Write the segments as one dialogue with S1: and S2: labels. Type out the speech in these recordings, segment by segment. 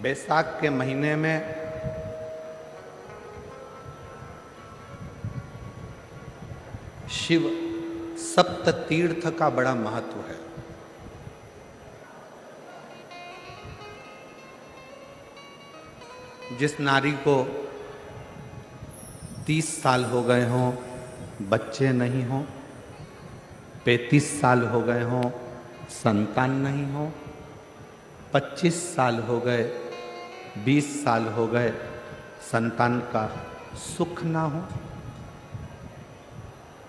S1: बैसाख के महीने में शिव सप्त तीर्थ का बड़ा महत्व है। जिस नारी को 30 साल हो गए हों, बच्चे नहीं हों, 35 साल हो गए हों, संतान नहीं हो, 25 साल हो गए, 20 साल हो गए, संतान का सुख ना हो,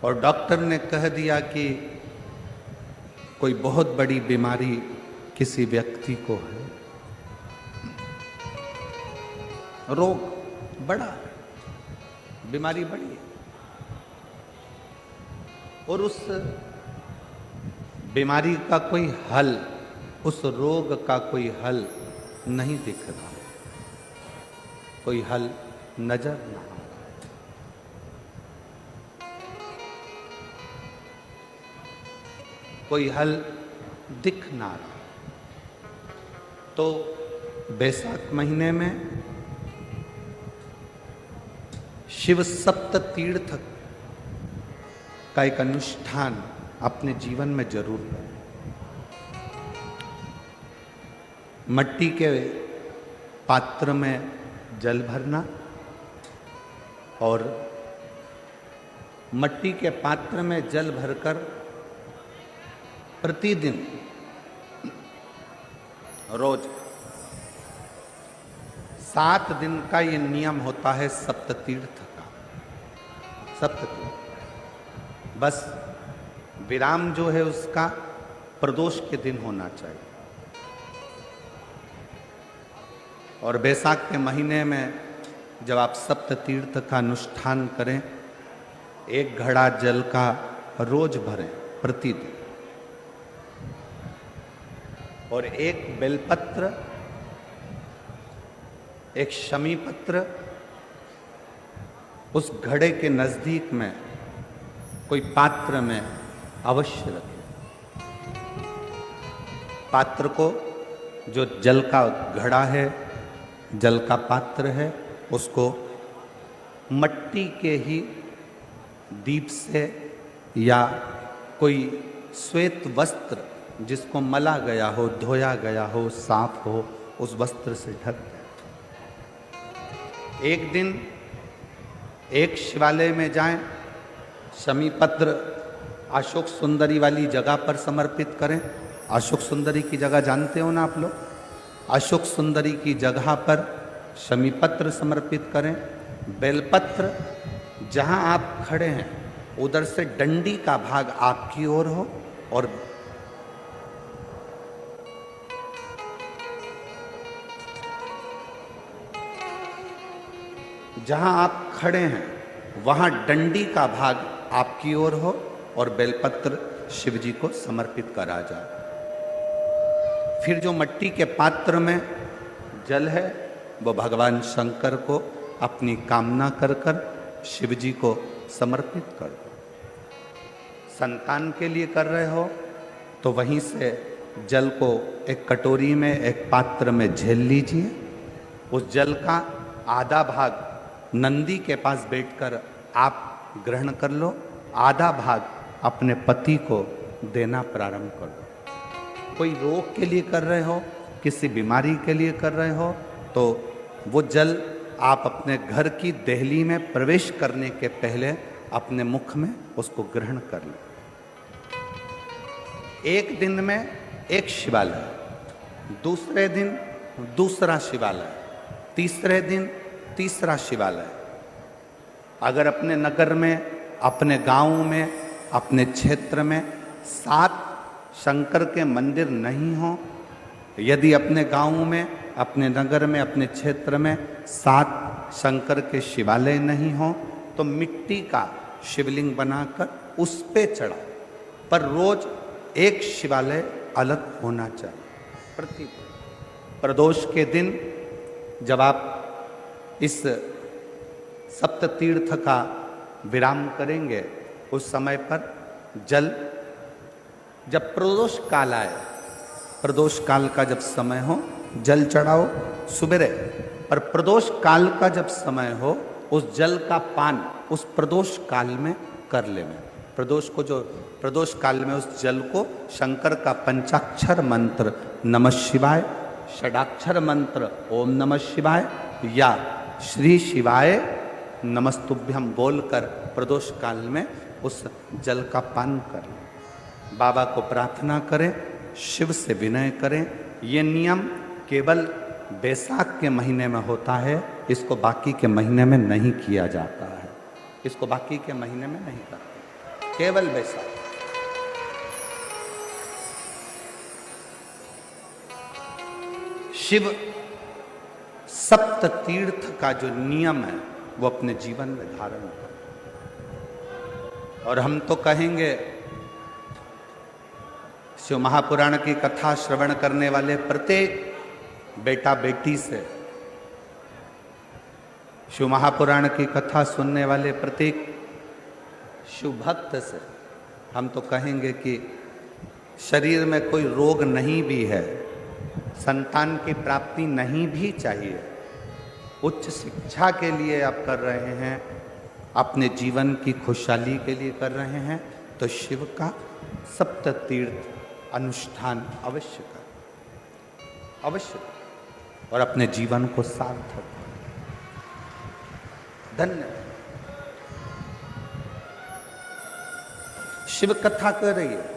S1: और डॉक्टर ने कह दिया कि कोई बहुत बड़ी बीमारी किसी व्यक्ति को है, रोग बड़ा है, बीमारी बड़ी है, और उस बीमारी का कोई हल, उस रोग का कोई हल नहीं दिख रहा, कोई हल नजर ना आता। कोई हल दिख ना रहा। तो बैसाख महीने में शिव सप्त तीर्थ का एक अनुष्ठान अपने जीवन में जरूर करें। मट्टी के पात्र में जल भरना और मट्टी के पात्र में जल भरकर प्रतिदिन रोज 7 दिन का ये नियम होता है सप्ततीर्थ का। सप्ततीर्थ बस विराम जो है उसका प्रदोष के दिन होना चाहिए। और बैसाख के महीने में जब आप सप्ततीर्थ का अनुष्ठान करें, 1 घड़ा जल का रोज भरें प्रतिदिन, और 1 बेलपत्र, 1 शमी पत्र उस घड़े के नजदीक में कोई पात्र में अवश्य रखें। पात्र को, जो जल का घड़ा है, जल का पात्र है, उसको मट्टी के ही दीप से या कोई श्वेत वस्त्र जिसको मला गया हो, धोया गया हो, साफ हो, उस वस्त्र से ढक दें। एक दिन एक शिवालय में जाएं, शमी पत्र अशोक सुंदरी वाली जगह पर समर्पित करें। अशोक सुंदरी की जगह जानते हो ना आप लोग? अशोक सुंदरी की जगह पर शमी पत्र समर्पित करें। बेलपत्र जहां आप खड़े हैं उधर से डंडी का भाग आपकी ओर हो, और जहां आप खड़े हैं वहां डंडी का भाग आपकी ओर हो और बेलपत्र शिव जी को समर्पित करा जाए। फिर जो मट्टी के पात्र में जल है वो भगवान शंकर को अपनी कामना कर कर शिव जी को समर्पित कर दो। संतान के लिए कर रहे हो तो वहीं से जल को एक कटोरी में, एक पात्र में झेल लीजिए। उस जल का आधा भाग नंदी के पास बैठकर आप ग्रहण कर लो, आधा भाग अपने पति को देना प्रारंभ कर दो। कोई रोग के लिए कर रहे हो, किसी बीमारी के लिए कर रहे हो, तो वो जल आप अपने घर की देहली में प्रवेश करने के पहले अपने मुख में उसको ग्रहण कर लो। एक दिन में एक शिवालय, दूसरे दिन दूसरा शिवालय, तीसरे दिन तीसरा शिवालय। अगर अपने नगर में, अपने गांव में, अपने क्षेत्र में 7 शंकर के मंदिर नहीं हो, यदि अपने गांव में, अपने नगर में, अपने क्षेत्र में 7 शंकर के शिवालय नहीं हो, तो मिट्टी का शिवलिंग बनाकर उस पे चढ़ा, पर रोज एक शिवालय अलग होना चाहिए। प्रति प्रदोष के दिन जब आप इस सप्त तीर्थ का विराम करेंगे, उस समय पर जल, जब प्रदोष काल आए, प्रदोष काल का जब समय हो, जल चढ़ाओ सुबेरे, पर प्रदोष काल का जब समय हो उस जल का पान उस प्रदोष काल में कर लेना। प्रदोष काल में उस जल को शंकर का पंचाक्षर मंत्र नमः शिवाय, षडाक्षर मंत्र ओम नमः शिवाय या श्री शिवाय नमस्तुभ्यम बोलकर प्रदोष काल में उस जल का पान करें। बाबा को प्रार्थना करें, शिव से विनय करें। ये नियम केवल बैसाख के महीने में होता है, इसको बाकी के महीने में नहीं किया जाता है। इसको बाकी के महीने में नहीं करते, केवल बैसाख। शिव सप्त तीर्थ का जो नियम है वो अपने जीवन में धारण करें। और हम तो कहेंगे शिव महापुराण की कथा श्रवण करने वाले प्रत्येक बेटा बेटी से, शिव महापुराण की कथा सुनने वाले प्रत्येक शिव भक्त से हम तो कहेंगे कि शरीर में कोई रोग नहीं भी है, संतान की प्राप्ति नहीं भी चाहिए, उच्च शिक्षा के लिए आप कर रहे हैं, अपने जीवन की खुशहाली के लिए कर रहे हैं, तो शिव का सप्त तीर्थ अनुष्ठान अवश्य करें, अवश्य, और अपने जीवन को सार्थक धन्य। शिव कथा कर रही है,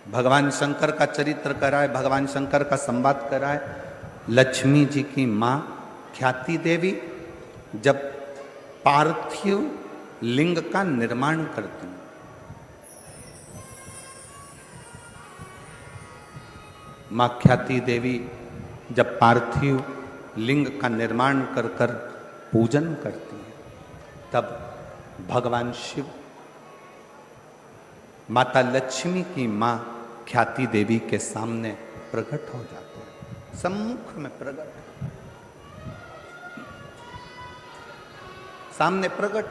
S1: भगवान शंकर का चरित्र कराए, भगवान शंकर का संवाद कराए। लक्ष्मी जी की मां ख्याति देवी जब पार्थिव लिंग का निर्माण करती, मां ख्याति देवी जब पार्थिव लिंग का निर्माण कर कर पूजन करती है, तब भगवान शिव माता लक्ष्मी की मां ख्याति देवी के सामने प्रकट हो जाते हैं, सम्मुख में प्रकट, सामने प्रकट।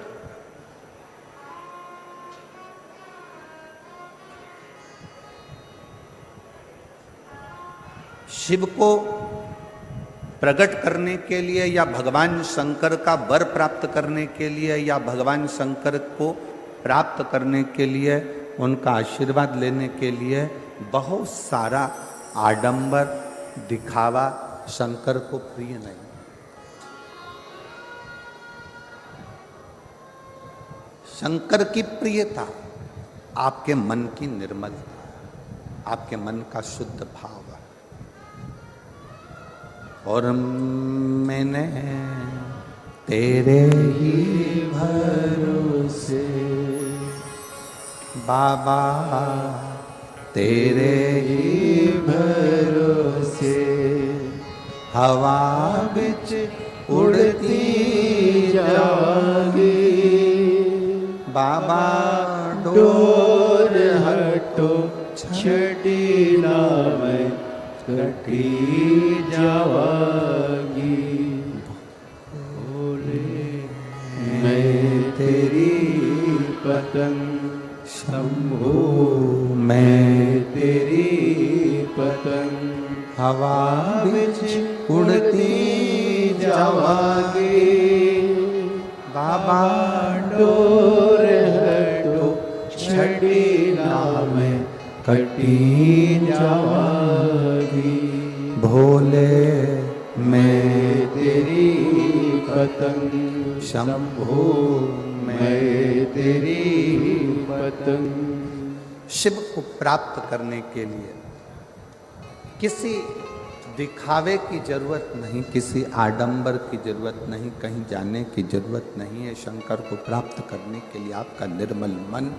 S1: शिव को प्रकट करने के लिए या भगवान शंकर का वर प्राप्त करने के लिए या भगवान शंकर को प्राप्त करने के लिए, उनका आशीर्वाद लेने के लिए बहुत सारा आडंबर दिखावा शंकर को प्रिय नहीं। शंकर की प्रियता आपके मन की निर्मलता, आपके मन का शुद्ध भाव है। और मैंने तेरे ही भरोसे बाबा, तेरे ही भरोसे हवा बिच उड़ती जागी, बाबा डोर हटो छड़ी ना मैं कटी जावागी, बोले मैं तेरी पतंग शंभो, मैं तेरी पतंग हवा बिच उड़ती जावागी, बाबा डोर हटो छड़ी ना मैं कटी जावागी, भोले मैं तेरी पतंग शंभो, मैं तेरी पतंग। शिव को प्राप्त करने के लिए किसी दिखावे की जरूरत नहीं, किसी आडंबर की जरूरत नहीं, कहीं जाने की जरूरत नहीं है। शंकर को प्राप्त करने के लिए आपका निर्मल मन,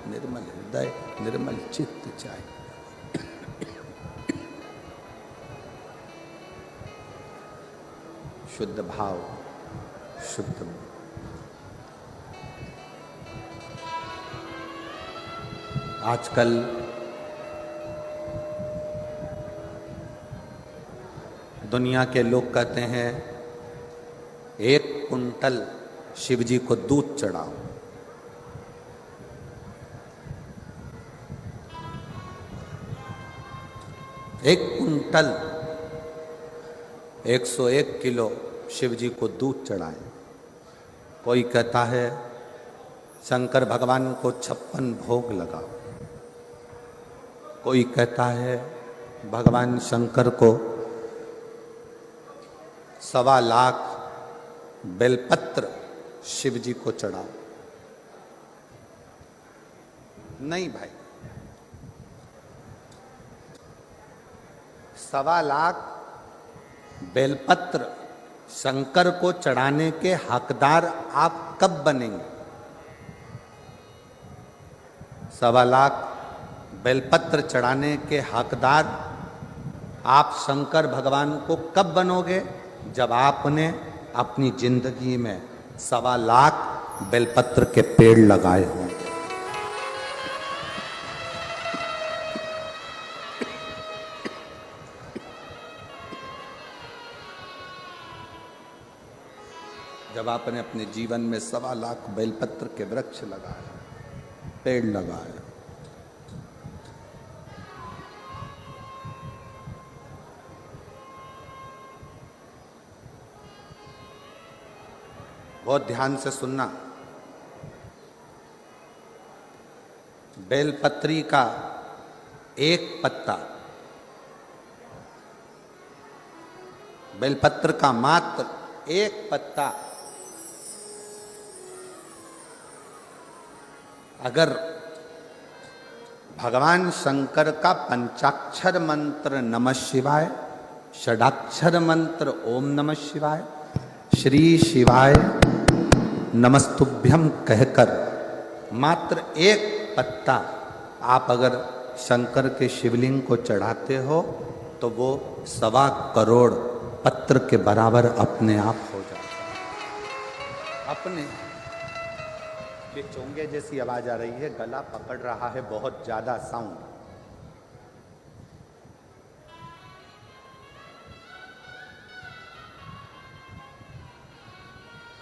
S1: निर्मल हृदय, निर्मल चित्त चाहिए। शुद्ध भाव, शुद्ध मन। आजकल दुनिया के लोग कहते हैं 1 कुंटल शिव जी को दूध चढ़ाओ। 1 कुंटल 101 किलो शिव जी को दूध चढ़ाए। कोई कहता है शंकर भगवान को 56 भोग लगाओ। कोई कहता है भगवान शंकर को 1.25 लाख बेलपत्र शिव जी को चढ़ाओ। नहीं भाई, 1.25 लाख बेलपत्र शंकर को चढ़ाने के हकदार आप कब बनेंगे? 1.25 लाख बेलपत्र चढ़ाने के हकदार आप शंकर भगवान को कब बनोगे? जब आपने अपनी जिंदगी में 1.25 लाख बेलपत्र के पेड़ लगाए होंगे। जब आपने अपने जीवन में 1.25 लाख बेलपत्र के वृक्ष लगाए, पेड़ लगाए, बहुत ध्यान से सुनना। बेलपत्री का एक पत्ता, बेलपत्र का मात्र एक पत्ता अगर भगवान शंकर का पंचाक्षर मंत्र नमः शिवाय, षडाक्षर मंत्र ओम नमः शिवाय, श्री शिवाय नमस्तुभ्यम कहकर मात्र एक पत्ता आप अगर शंकर के शिवलिंग को चढ़ाते हो तो वो 1.25 करोड़ पत्र के बराबर अपने आप हो जाता है। अपने ये चोंगे जैसी आवाज आ रही है, गला पकड़ रहा है, बहुत ज्यादा साउंड।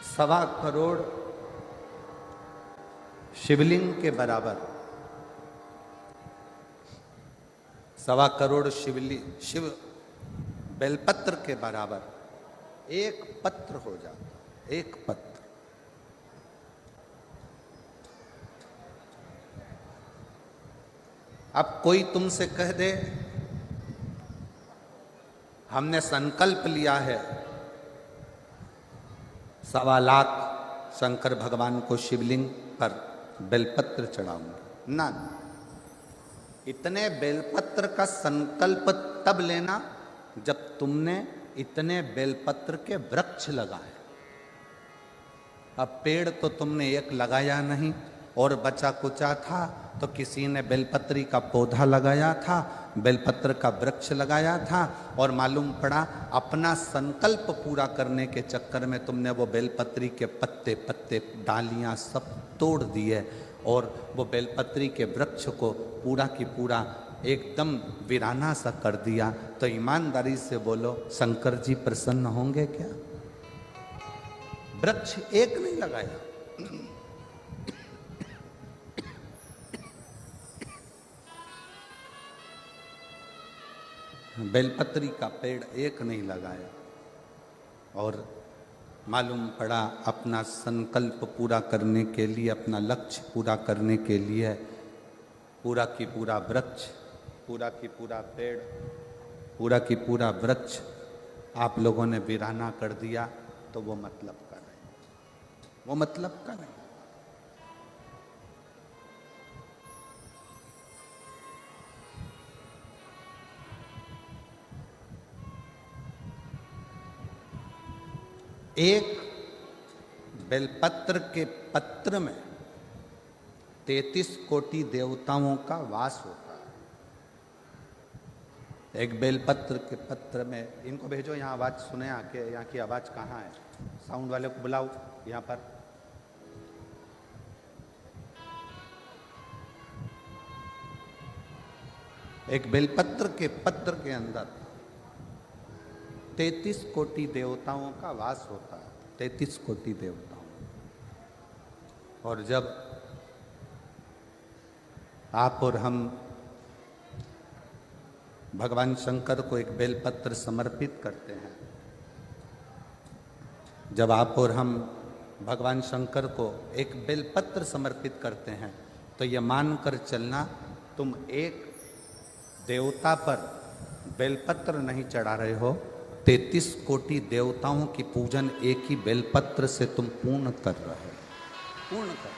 S1: सवा करोड़ शिवलिंग के बराबर, 1.25 करोड़ शिव बेलपत्र के बराबर एक पत्र हो जाता, एक पत्र। अब कोई तुमसे कह दे हमने संकल्प लिया है 1.25 लाख शंकर भगवान को शिवलिंग पर बेलपत्र चढ़ाऊंगा ना। इतने बेलपत्र का संकल्प तब लेना जब तुमने इतने बेलपत्र के वृक्ष लगाए। अब पेड़ तो तुमने एक लगाया नहीं और बचा कुचा था तो किसी ने बेलपत्री का पौधा लगाया था, बेलपत्र का वृक्ष लगाया था, और मालूम पड़ा अपना संकल्प पूरा करने के चक्कर में तुमने वो बेलपत्री के पत्ते पत्ते डालियां सब तोड़ दिए और वो बेलपत्री के वृक्ष को पूरा की पूरा एकदम वीराना सा कर दिया। तो ईमानदारी से बोलो, शंकर जी प्रसन्न होंगे क्या? वृक्ष एक नहीं लगाया, बेलपत्री का पेड़ एक नहीं लगाया, और मालूम पड़ा अपना संकल्प पूरा करने के लिए, अपना लक्ष्य पूरा करने के लिए पूरा की पूरा वृक्ष, पूरा की पूरा पेड़, पूरा की पूरा वृक्ष आप लोगों ने वीराना कर दिया। तो वो मतलब का नहीं, वो मतलब का नहीं। एक बेलपत्र के पत्र में 33 कोटि देवताओं का वास होता है। एक बेलपत्र के पत्र में, इनको भेजो यहाँ आवाज सुने आके, यहाँ की आवाज कहाँ है? साउंड वाले को बुलाओ यहाँ पर। एक बेलपत्र के पत्र के अंदर 33 कोटि देवताओं का वास होता है, 33 कोटि देवताओं। और जब आप और हम भगवान शंकर को एक बेलपत्र समर्पित करते हैं। जब आप और हम भगवान शंकर को एक बेलपत्र समर्पित करते हैं तो यह मानकर चलना, तुम एक देवता पर बेलपत्र नहीं चढ़ा रहे हो, 33 कोटि देवताओं की पूजन एक ही बेलपत्र से तुम पूर्ण कर रहे हो, पूर्ण कर।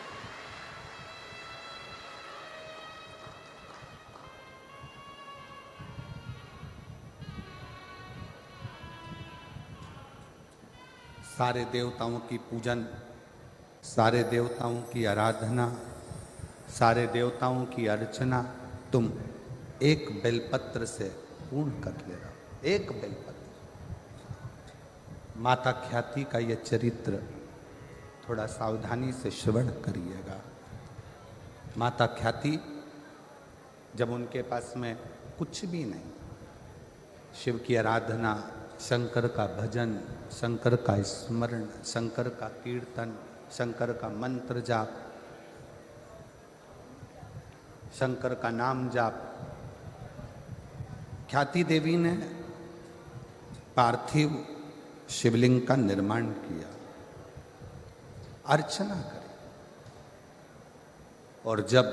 S1: सारे देवताओं की पूजन, सारे देवताओं की आराधना, सारे देवताओं की अर्चना तुम एक बेलपत्र से पूर्ण कर ले रहे हो, एक बेलपत्र। माता ख्याति का यह चरित्र थोड़ा सावधानी से श्रवण करिएगा। माता ख्याति, जब उनके पास में कुछ भी नहीं, शिव की आराधना, शंकर का भजन, शंकर का स्मरण, शंकर का कीर्तन, शंकर का मंत्र जाप, शंकर का नाम जाप, ख्याति देवी ने पार्थिव शिवलिंग का निर्माण किया, अर्चना करी। और जब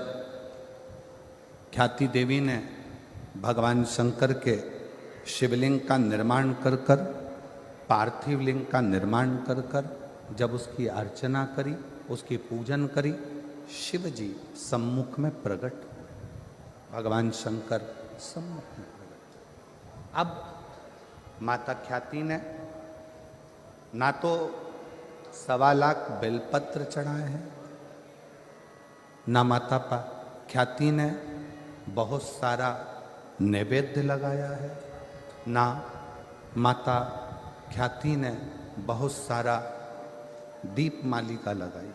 S1: ख्याति देवी ने भगवान शंकर के शिवलिंग का निर्माण कर कर, पार्थिव लिंग का निर्माण कर कर जब उसकी अर्चना करी, उसकी पूजन करी, शिव जी सम्मुख में प्रकट हुए, भगवान शंकर सम्मुख में प्रकट। अब माता ख्याति ने ना तो 1.25 लाख बेलपत्र चढ़ाए हैं, ना माता ख्याति ने बहुत सारा नैवेद्य लगाया है, ना माता ख्याति ने बहुत सारा दीप मालिका लगाई।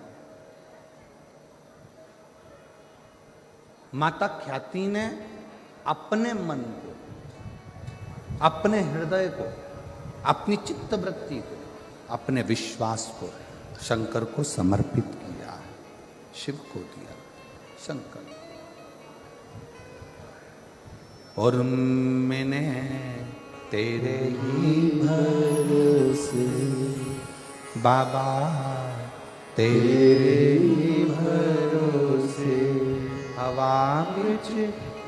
S1: माता ख्याति ने अपने मन को, अपने हृदय को, अपनी चित्तवृत्ति को, अपने विश्वास को शंकर को समर्पित किया, शिव को दिया, शंकर। और मैंने तेरे ही भरोसे बाबा, तेरे ही भरोसे हवा बिच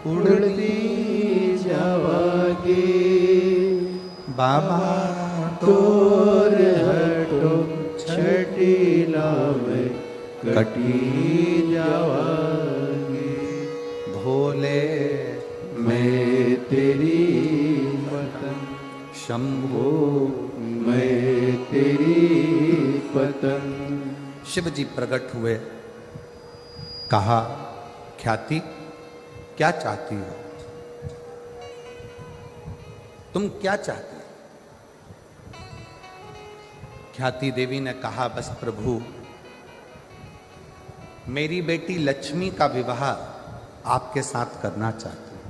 S1: उड़ती जावागे बाबा, तोर हटो छटीला में कटी जावागे। भोले मैं तेरी पतन, शंभो मैं तेरी पतन। शिव जी प्रकट हुए, कहा ख्याति क्या चाहती हो, तुम क्या चाहती हो? ख्याति देवी ने कहा बस प्रभु, मेरी बेटी लक्ष्मी का विवाह आपके साथ करना चाहती हूं।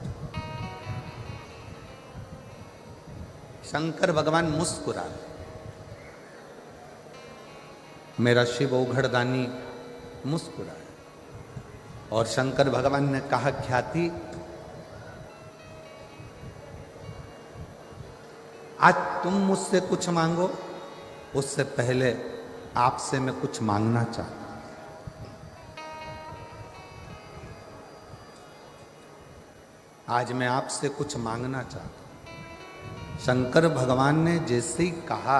S1: शंकर भगवान मुस्कुराए, मेरा शिव ओघड़दानी मुस्कुराए, और शंकर भगवान ने कहा ख्याति, आज तुम मुझसे कुछ मांगो, उससे पहले आपसे मैं कुछ मांगना चाहता हूं। आज मैं आपसे कुछ मांगना चाहता हूं। शंकर भगवान ने जैसे ही कहा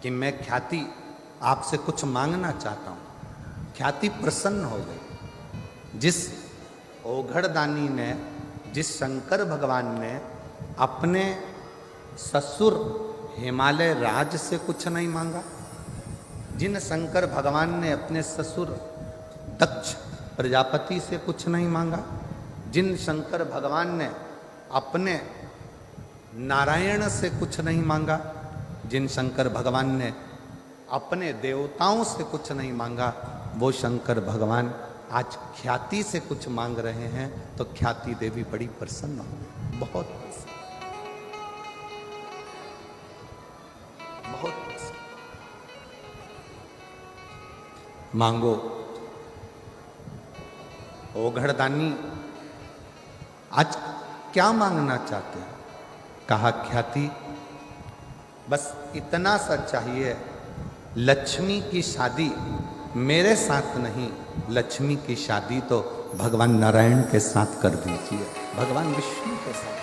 S1: कि मैं ख्याति आपसे कुछ मांगना चाहता हूं, ख्याति प्रसन्न हो गई। जिस ओघड़दानी ने, जिस शंकर भगवान ने अपने ससुर हिमालय राज से कुछ नहीं मांगा, जिन शंकर भगवान ने अपने ससुर दक्ष प्रजापति से कुछ नहीं मांगा, जिन शंकर भगवान ने अपने नारायण से कुछ नहीं मांगा, जिन शंकर भगवान ने अपने देवताओं से कुछ नहीं मांगा, वो शंकर भगवान आज ख्याति से कुछ मांग रहे हैं। तो ख्याति देवी बड़ी प्रसन्न हो, बहुत प्रसन्न, बहुत प्रसन्न। मांगो। ओघड़दानी आज क्या मांगना चाहते हैं? कहा ख्याति, बस इतना सा चाहिए, लक्ष्मी की शादी मेरे साथ नहीं, लक्ष्मी की शादी तो भगवान नारायण के साथ कर दीजिए, भगवान विष्णु के साथ।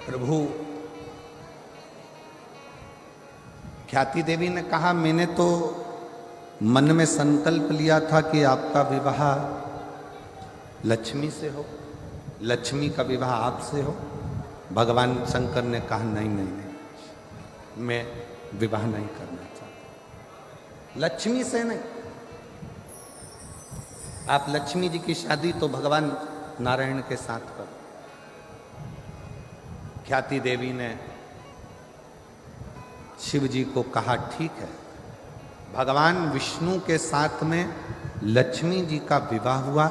S1: प्रभु, ख्याति देवी ने कहा, मैंने तो मन में संकल्प लिया था कि आपका विवाह लक्ष्मी से हो, लक्ष्मी का विवाह आपसे हो। भगवान शंकर ने कहा नहीं नहीं नहीं, मैं विवाह नहीं करना चाहता, लक्ष्मी से नहीं। आप लक्ष्मी जी की शादी तो भगवान नारायण के साथ करो। ख्याति देवी ने शिव जी को कहा ठीक है, भगवान विष्णु के साथ में लक्ष्मी जी का विवाह हुआ।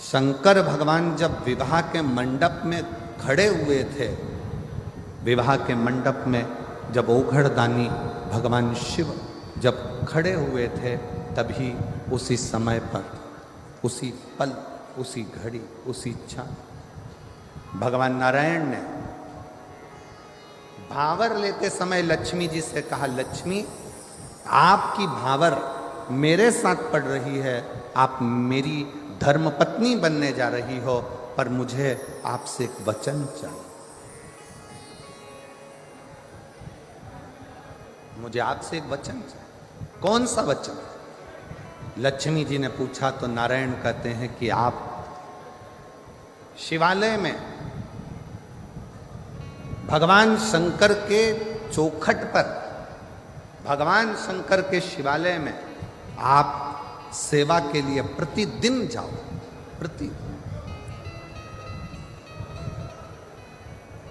S1: शंकर भगवान जब विवाह के मंडप में खड़े हुए थे, विवाह के मंडप में जब ओघड़दानी भगवान शिव जब खड़े हुए थे, तभी उसी समय पर, उसी पल, उसी घड़ी, उसी इच्छा भगवान नारायण ने भावर लेते समय लक्ष्मी जी से कहा, लक्ष्मी आपकी भावर मेरे साथ पड़ रही है, आप मेरी धर्मपत्नी बनने जा रही हो, पर मुझे आपसे एक वचन चाहिए, मुझे आपसे एक वचन चाहिए। कौन सा वचन? लक्ष्मी जी ने पूछा तो नारायण कहते हैं कि आप शिवालय में भगवान शंकर के चौखट पर, भगवान शंकर के शिवालय में आप सेवा के लिए प्रतिदिन जाओ,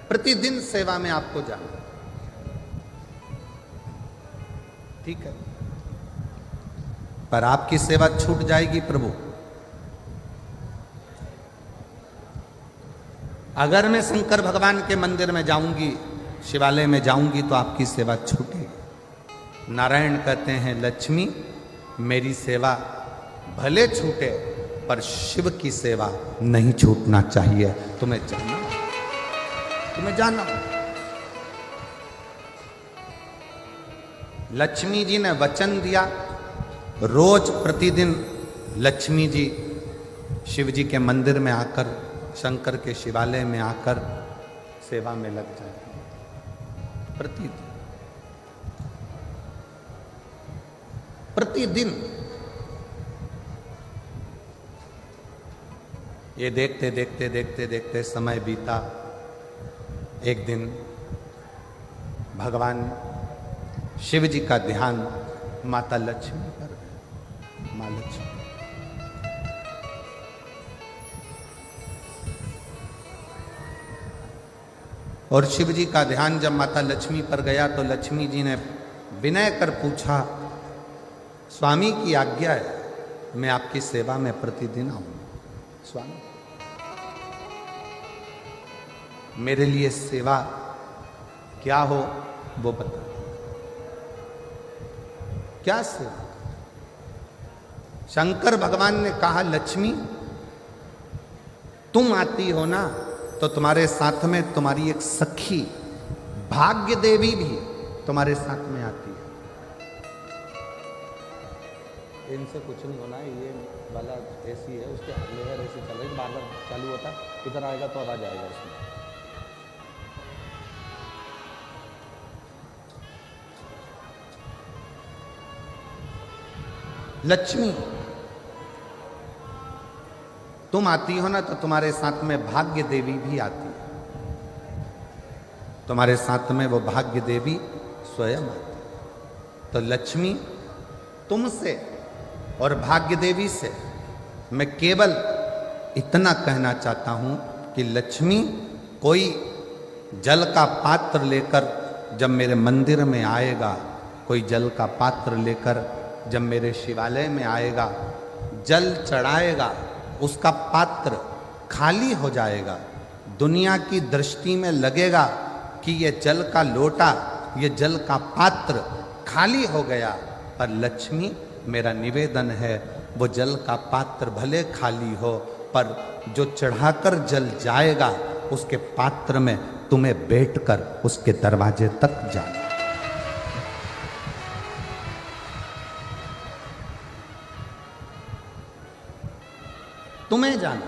S1: प्रतिदिन सेवा में आपको जाना, ठीक है? पर आपकी सेवा छूट जाएगी प्रभु। अगर मैं शंकर भगवान के मंदिर में जाऊंगी, शिवालय में जाऊंगी, तो आपकी सेवा छूटेगी। नारायण कहते हैं, लक्ष्मी मेरी सेवा भले छूटे, पर शिव की सेवा नहीं छूटना चाहिए। तुम्हें जाना, तुम्हें जाना। लक्ष्मी जी ने वचन दिया, रोज प्रतिदिन लक्ष्मी जी शिव जी के मंदिर में आकर, शंकर के शिवालय में आकर सेवा में लग जाए। प्रतिदिन ये देखते देखते देखते देखते समय बीता। एक दिन भगवान शिव जी का ध्यान माता लक्ष्मी पर, माँ लक्ष्मी, और शिव जी का ध्यान जब माता लक्ष्मी पर गया तो लक्ष्मी जी ने विनय कर पूछा, स्वामी की आज्ञा है, मैं आपकी सेवा में प्रतिदिन आऊंगा। स्वामी, मेरे लिए सेवा क्या हो वो बता। क्या सेवा? शंकर भगवान ने कहा, लक्ष्मी तुम आती हो ना, तो तुम्हारे साथ में तुम्हारी एक सखी भाग्य देवी भी तुम्हारे साथ में आती है। इनसे कुछ नहीं होना है, ये वाला ऐसी है, उसके लेयर ऐसी चल रही, बार बार चालू होता, इधर आएगा तो आवाज आएगा उसमें। लक्ष्मी तुम आती हो ना, तो तुम्हारे साथ में भाग्य देवी भी आती है, तुम्हारे साथ में वो भाग्य देवी स्वयं आती है। तो लक्ष्मी तुमसे और भाग्य देवी से मैं केवल इतना कहना चाहता हूं कि लक्ष्मी कोई जल का पात्र लेकर जब मेरे मंदिर में आएगा, कोई जल का पात्र लेकर जब मेरे शिवालय में आएगा, जल चढ़ाएगा, उसका पात्र खाली हो जाएगा, दुनिया की दृष्टि में लगेगा कि ये जल का लोटा ये जल का पात्र खाली हो गया, पर लक्ष्मी मेरा निवेदन है वो जल का पात्र भले खाली हो, पर जो चढ़ाकर जल जाएगा उसके पात्र में तुम्हें बैठकर उसके दरवाजे तक जाना। तुम्हें जाना।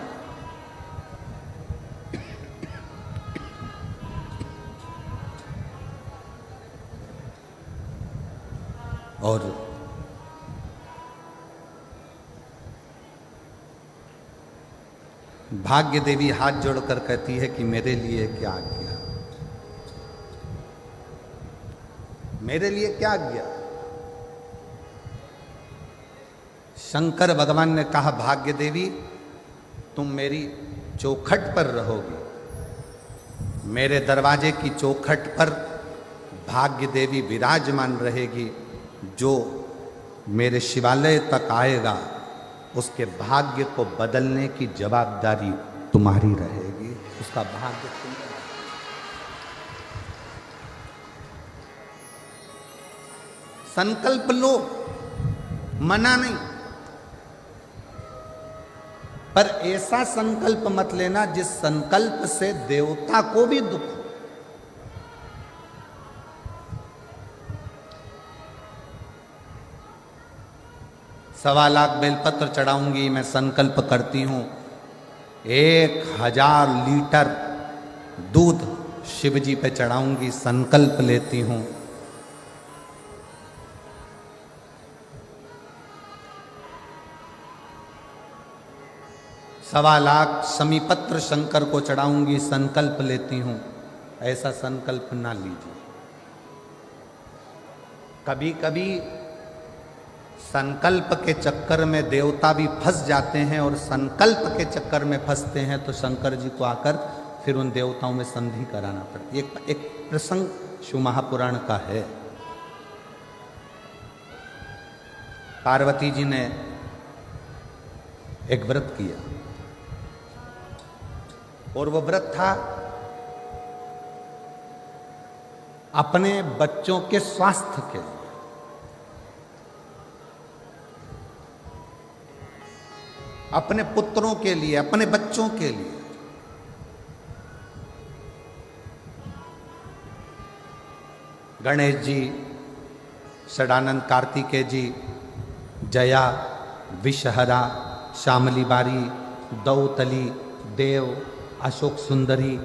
S1: और भाग्य देवी हाथ जोड़कर कहती है कि मेरे लिए क्या किया, मेरे लिए क्या किया। शंकर भगवान ने कहा, भाग्य देवी तुम मेरी चौखट पर रहोगी, मेरे दरवाजे की चौखट पर भाग्य देवी विराजमान रहेगी। जो मेरे शिवालय तक आएगा उसके भाग्य को बदलने की जवाबदारी तुम्हारी रहेगी, उसका भाग्य तुम। संकल्प लो, मना नहीं, पर ऐसा संकल्प मत लेना जिस संकल्प से देवता को भी दुख हो। सवा लाख बेलपत्र चढ़ाऊंगी, मैं संकल्प करती हूं 1000 लीटर दूध शिव जी पे चढ़ाऊंगी, संकल्प लेती हूं। सवा लाख समीपत्र शंकर को चढ़ाऊंगी, संकल्प लेती हूं। ऐसा संकल्प ना लीजिए। कभी कभी संकल्प के चक्कर में देवता भी फंस जाते हैं, और संकल्प के चक्कर में फंसते हैं तो शंकर जी को आकर फिर उन देवताओं में संधि कराना पड़ती है। एक प्रसंग शिव महापुराण का है। पार्वती जी ने एक व्रत किया, और वो व्रत था अपने बच्चों के स्वास्थ्य के लिए। अपने पुत्रों के लिए, अपने बच्चों के लिए। गणेश जी, षडानंद कार्तिकेय जी, जया, विषहरा, श्यामली बारी, दौतली, देव, अशोक सुंदरी,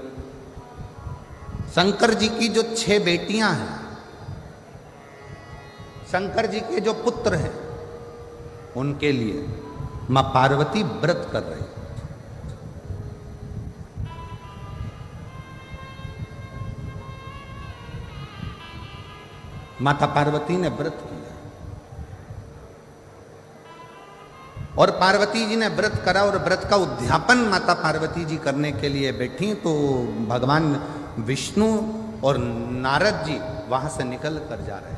S1: शंकर जी की जो 6 बेटियां हैं, शंकर जी के जो पुत्र हैं, उनके लिए मां पार्वती व्रत कर रही। माता पार्वती ने व्रत किया, और पार्वती जी ने व्रत करा, और व्रत का उद्यापन माता पार्वती जी करने के लिए बैठी तो भगवान विष्णु और नारद जी वहां से निकल कर जा रहे थे।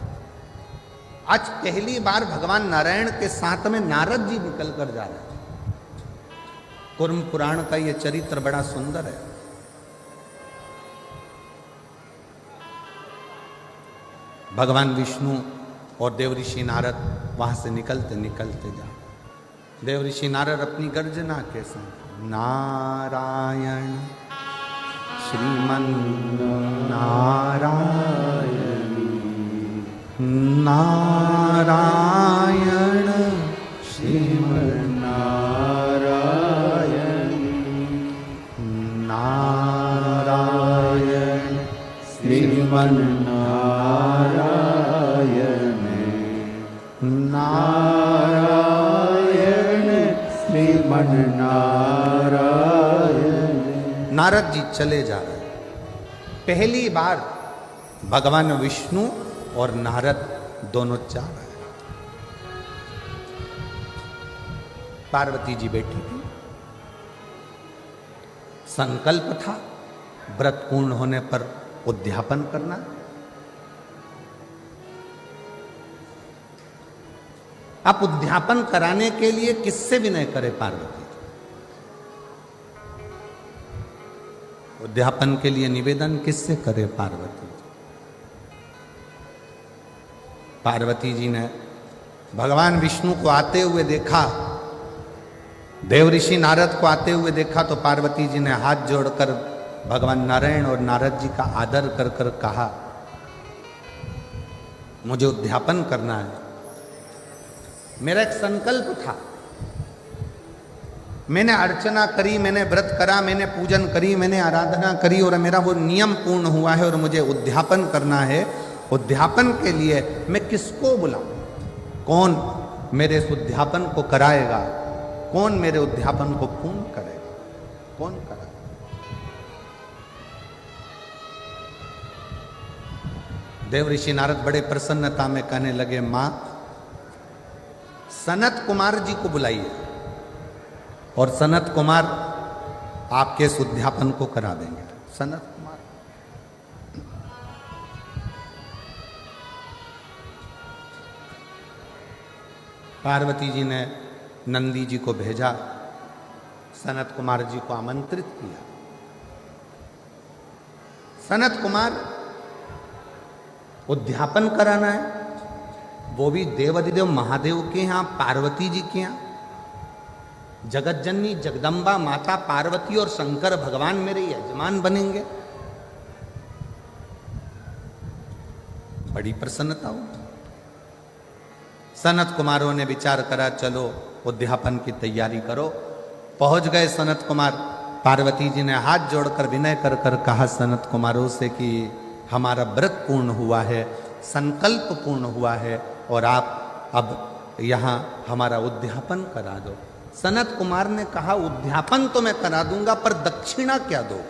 S1: आज पहली बार भगवान नारायण के साथ में नारद जी निकल कर जा रहे हैं। कुर्म पुराण का यह चरित्र बड़ा सुंदर है। भगवान विष्णु और देवऋषि नारद वहां से निकलते निकलते जा, देवऋषि नारद अपनी गर्जना के संग नारायण श्रीमन नारायण नारायण श्रीमन नारायण नारायण श्रीमन नारायण नारायण श्रीमन नारायण। नारद जी चले जा रहे। पहली बार भगवान विष्णु और नारद दोनों जा रहे हैं। पार्वती जी बैठी थी। संकल्प था व्रत पूर्ण होने पर उद्यापन करना। आप उद्यापन कराने के लिए किससे विनय करें पार्वती? उद्यापन के लिए निवेदन किससे करे पार्वती? पार्वती जी ने भगवान विष्णु को आते हुए देखा, देव ऋषि नारद को आते हुए देखा, तो पार्वती जी ने हाथ जोड़कर भगवान नारायण और नारद जी का आदर कर कर कहा, मुझे उद्यापन करना है। मेरा एक संकल्प था, मैंने अर्चना करी, मैंने व्रत करा, मैंने पूजन करी, मैंने आराधना करी और मेरा वो नियम पूर्ण हुआ है और मुझे उद्यापन करना है। उद्यापन के लिए मैं किसको बुलाऊं? कौन मेरे इस उद्यापन को कराएगा? कौन मेरे उद्यापन को पूर्ण करेगा? कौन करेगा? देव ऋषि नारद बड़े प्रसन्नता में कहने लगे, मां सनत कुमार जी को बुलाइए और सनत कुमार आपके इस उद्यापन को करा देंगे। सनत कुमार पार्वती जी ने नंदी जी को भेजा, सनत कुमार जी को आमंत्रित किया। सनत कुमार उद्यापन कराना है, वो भी देवाधिदेव महादेव के यहां, पार्वती जी के यहां। जगत जननी जगदम्बा माता पार्वती और शंकर भगवान मेरे यजमान बनेंगे। बड़ी प्रसन्नता हुई। सनत कुमारों ने विचार करा, चलो उद्यापन की तैयारी करो। पहुंच गए सनत कुमार। पार्वती जी ने हाथ जोड़कर विनय कर कर कहा सनत कुमारों से कि हमारा व्रत पूर्ण हुआ है, संकल्प पूर्ण हुआ है और आप अब यहाँ हमारा उद्यापन करा दो। सनत कुमार ने कहा, उद्यापन तो मैं करा दूंगा, पर दक्षिणा क्या दो?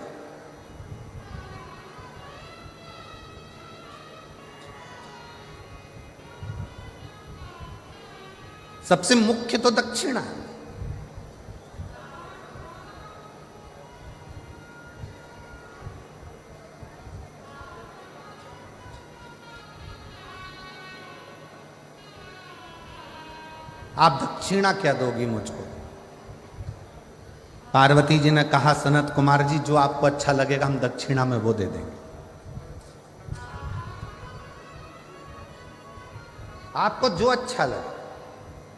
S1: सबसे मुख्य तो दक्षिणा है। आप दक्षिणा क्या दोगी मुझको? पार्वती जी ने कहा, सनत कुमार जी जो आपको अच्छा लगेगा हम दक्षिणा में वो दे देंगे। आपको जो अच्छा लगे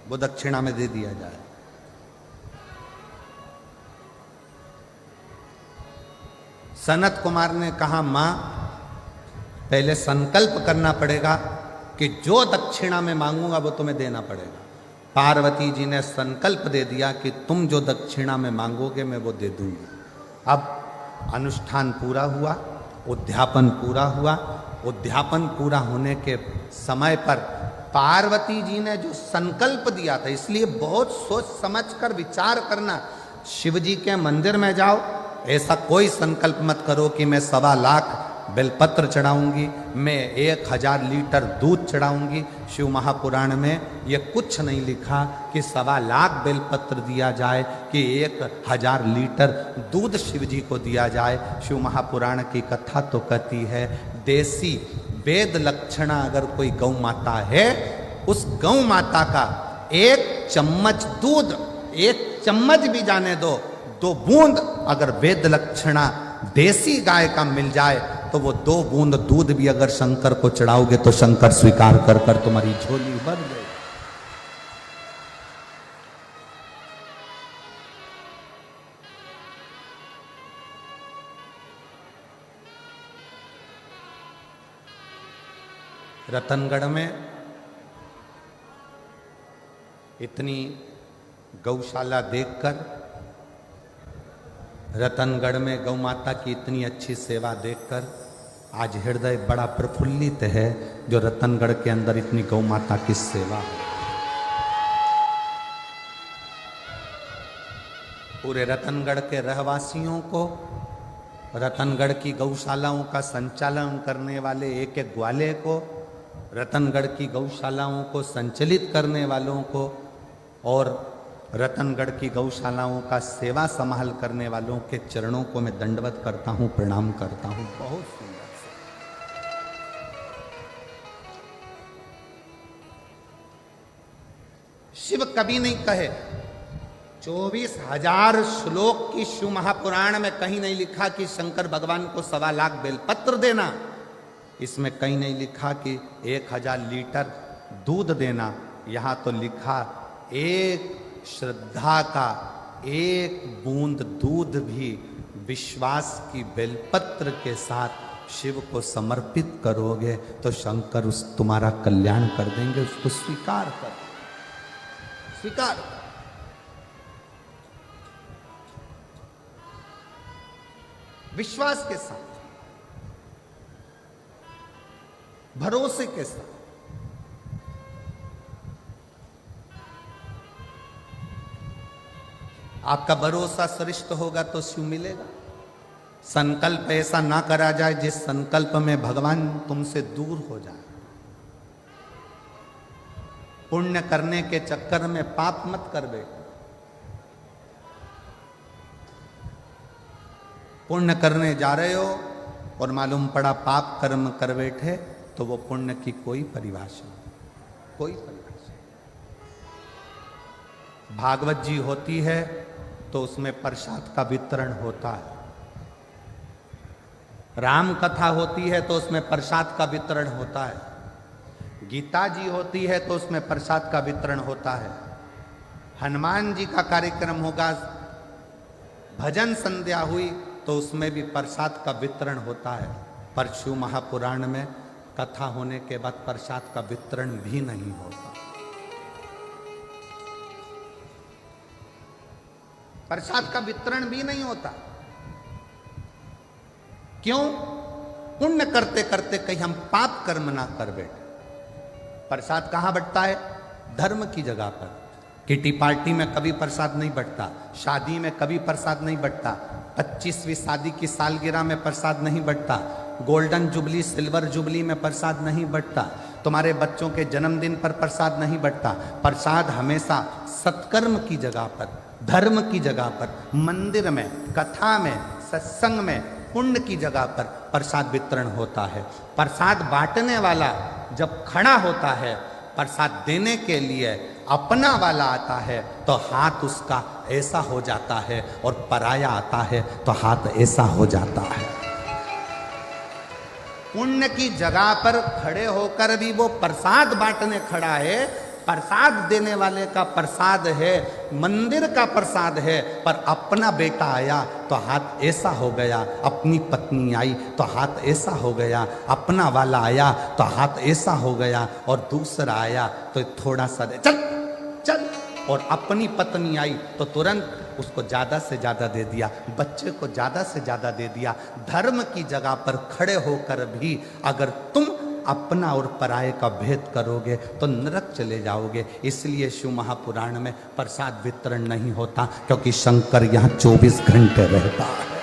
S1: वो दक्षिणा में दे दिया जाए। सनत कुमार ने कहा, मां पहले संकल्प करना पड़ेगा कि जो दक्षिणा में मांगूंगा वो तुम्हें देना पड़ेगा। पार्वती जी ने संकल्प दे दिया कि तुम जो दक्षिणा में मांगोगे मैं वो दे दूंगी। अब अनुष्ठान पूरा हुआ, उद्यापन पूरा हुआ। उद्यापन पूरा होने के समय पर पार्वती जी ने जो संकल्प दिया था, इसलिए बहुत सोच समझ कर विचार करना। शिव जी के मंदिर में जाओ, ऐसा कोई संकल्प मत करो कि मैं 1.25 लाख बेलपत्र चढ़ाऊंगी, मैं 1000 लीटर दूध चढ़ाऊंगी। शिव महापुराण में ये कुछ नहीं लिखा कि 1.25 लाख बेलपत्र दिया जाए कि 1000 लीटर दूध शिव जी को दिया जाए। शिव महापुराण की कथा तो कहती है, देसी वेद लक्षणा अगर कोई गौ माता है, उस गौ माता का 1 चम्मच दूध, 1 चम्मच भी जाने दो, 2 बूंद अगर वेद लक्षणा देसी गाय का मिल जाए तो वो 2 बूंद दूध भी अगर शंकर को चढ़ाओगे तो शंकर स्वीकार कर कर तुम्हारी झोली भर गई। रतनगढ़ में इतनी गौशाला देखकर, रतनगढ़ में गौ माता की इतनी अच्छी सेवा देखकर आज हृदय बड़ा प्रफुल्लित है, जो रतनगढ़ के अंदर इतनी गौ माता की सेवा है। पूरे रतनगढ़ के रहवासियों को, रतनगढ़ की गौशालाओं का संचालन करने वाले एक एक ग्वाले को, रतनगढ़ की गौशालाओं को संचालित करने वालों को और रतनगढ़ की गौशालाओं का सेवा संभाल करने वालों के चरणों को मैं दंडवत करता हूं, प्रणाम करता हूं। बहुत सुंदर से शिव कभी नहीं कहे। 24,000 श्लोक की शिव महापुराण में कहीं नहीं लिखा कि शंकर भगवान को 1.25 लाख बेलपत्र देना। इसमें कहीं नहीं लिखा कि 1000 लीटर दूध देना, यहां तो लिखा एक श्रद्धा का एक बूंद दूध भी विश्वास की बेलपत्र के साथ शिव को समर्पित करोगे तो शंकर उस तुम्हारा कल्याण कर देंगे। उसको स्वीकार कर, स्वीकार कर। विश्वास के साथ, भरोसे के साथ। आपका भरोसा श्रेष्ठ होगा तो शिव मिलेगा। संकल्प ऐसा ना करा जाए जिस संकल्प में भगवान तुमसे दूर हो जाए। पुण्य करने के चक्कर में पाप मत कर बैठो। पुण्य करने जा रहे हो और मालूम पड़ा पाप कर्म कर बैठे तो वो पुण्य की कोई परिभाषा, कोई परिभाषा। भागवत जी होती है तो उसमें प्रसाद का वितरण होता है। राम कथा होती है तो उसमें प्रसाद का वितरण होता है। गीता जी होती है तो उसमें प्रसाद का वितरण होता है। हनुमान जी का कार्यक्रम होगा, भजन संध्या हुई तो उसमें भी प्रसाद का वितरण होता है। पर शिव महापुराण में कथा होने के बाद प्रसाद का वितरण भी नहीं होता। प्रसाद का वितरण भी नहीं होता। क्यों? पुण्य करते करते कहीं हम पाप कर्म ना कर बैठे। प्रसाद कहां बंटता है? धर्म की जगह पर। किटी पार्टी में कभी प्रसाद नहीं बंटता, शादी में कभी प्रसाद नहीं बंटता, 25वीं शादी की सालगिरह में प्रसाद नहीं बंटता, गोल्डन जुबली सिल्वर जुबली में प्रसाद नहीं बंटता, तुम्हारे बच्चों के जन्मदिन पर प्रसाद नहीं बंटता। प्रसाद हमेशा सत्कर्म की जगह पर, धर्म की जगह पर, मंदिर में, कथा में, सत्संग में, पुण्य की जगह पर प्रसाद वितरण होता है। प्रसाद बांटने वाला जब खड़ा होता है, प्रसाद देने के लिए अपना वाला आता है तो हाथ उसका ऐसा हो जाता है, और पराया आता है तो हाथ ऐसा हो जाता है। पुण्य की जगह पर खड़े होकर भी वो प्रसाद बांटने खड़ा है, प्रसाद देने वाले का प्रसाद है, मंदिर का प्रसाद है, पर अपना बेटा आया तो हाथ ऐसा हो गया, अपनी पत्नी आई तो हाथ ऐसा हो गया, अपना वाला आया तो हाथ ऐसा हो गया, और दूसरा आया तो थोड़ा सा चल चल, और अपनी पत्नी आई तो तुरंत उसको ज्यादा से ज्यादा दे दिया, बच्चे को ज्यादा से ज्यादा दे दिया। धर्म की जगह पर खड़े होकर भी अगर तुम अपना और पराये का भेद करोगे तो नरक चले जाओगे। इसलिए शिव महापुराण में प्रसाद वितरण नहीं होता, क्योंकि शंकर यहाँ 24 घंटे रहता है।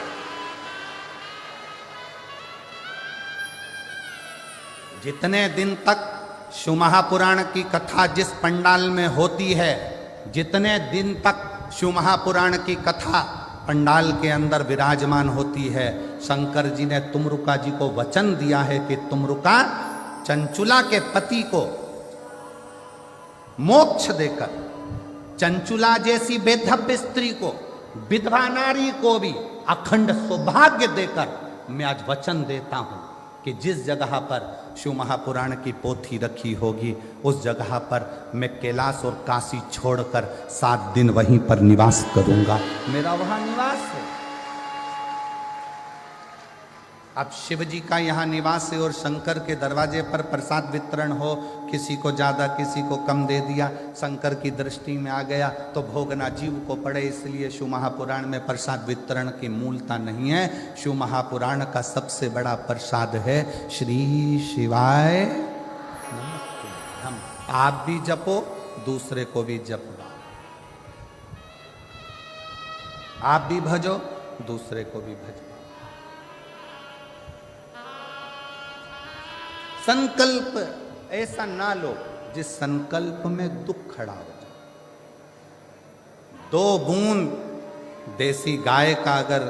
S1: जितने दिन तक शिव महापुराण की कथा जिस पंडाल में होती है, जितने दिन तक शिव महापुराण की कथा पंडाल के अंदर विराजमान होती है, शंकर जी ने तुमरुका जी को वचन दिया है कि तुमरुका चंचुला के पति को मोक्ष देकर, चंचुला जैसी बेधव्य स्त्री को, विधवा नारी को भी अखंड सौभाग्य देकर मैं आज वचन देता हूं कि जिस जगह पर शिव महापुराण की पोथी रखी होगी उस जगह पर मैं कैलाश और काशी छोड़कर 7 दिन वहीं पर निवास करूंगा। मेरा वहां निवास है। अब शिव जी का यहाँ निवास है और शंकर के दरवाजे पर प्रसाद वितरण हो, किसी को ज़्यादा किसी को कम दे दिया, शंकर की दृष्टि में आ गया तो भोगना जीव को पड़े। इसलिए शिव महापुराण में प्रसाद वितरण की मूलता नहीं है। शिव महापुराण का सबसे बड़ा प्रसाद है श्री शिवाय नमः। हम आप भी जपो, दूसरे को भी जपो, आप भी भजो, दूसरे को भी भजो। संकल्प ऐसा ना लो जिस संकल्प में दुख खड़ा हो जाए। 2 बूंद देसी गाय का अगर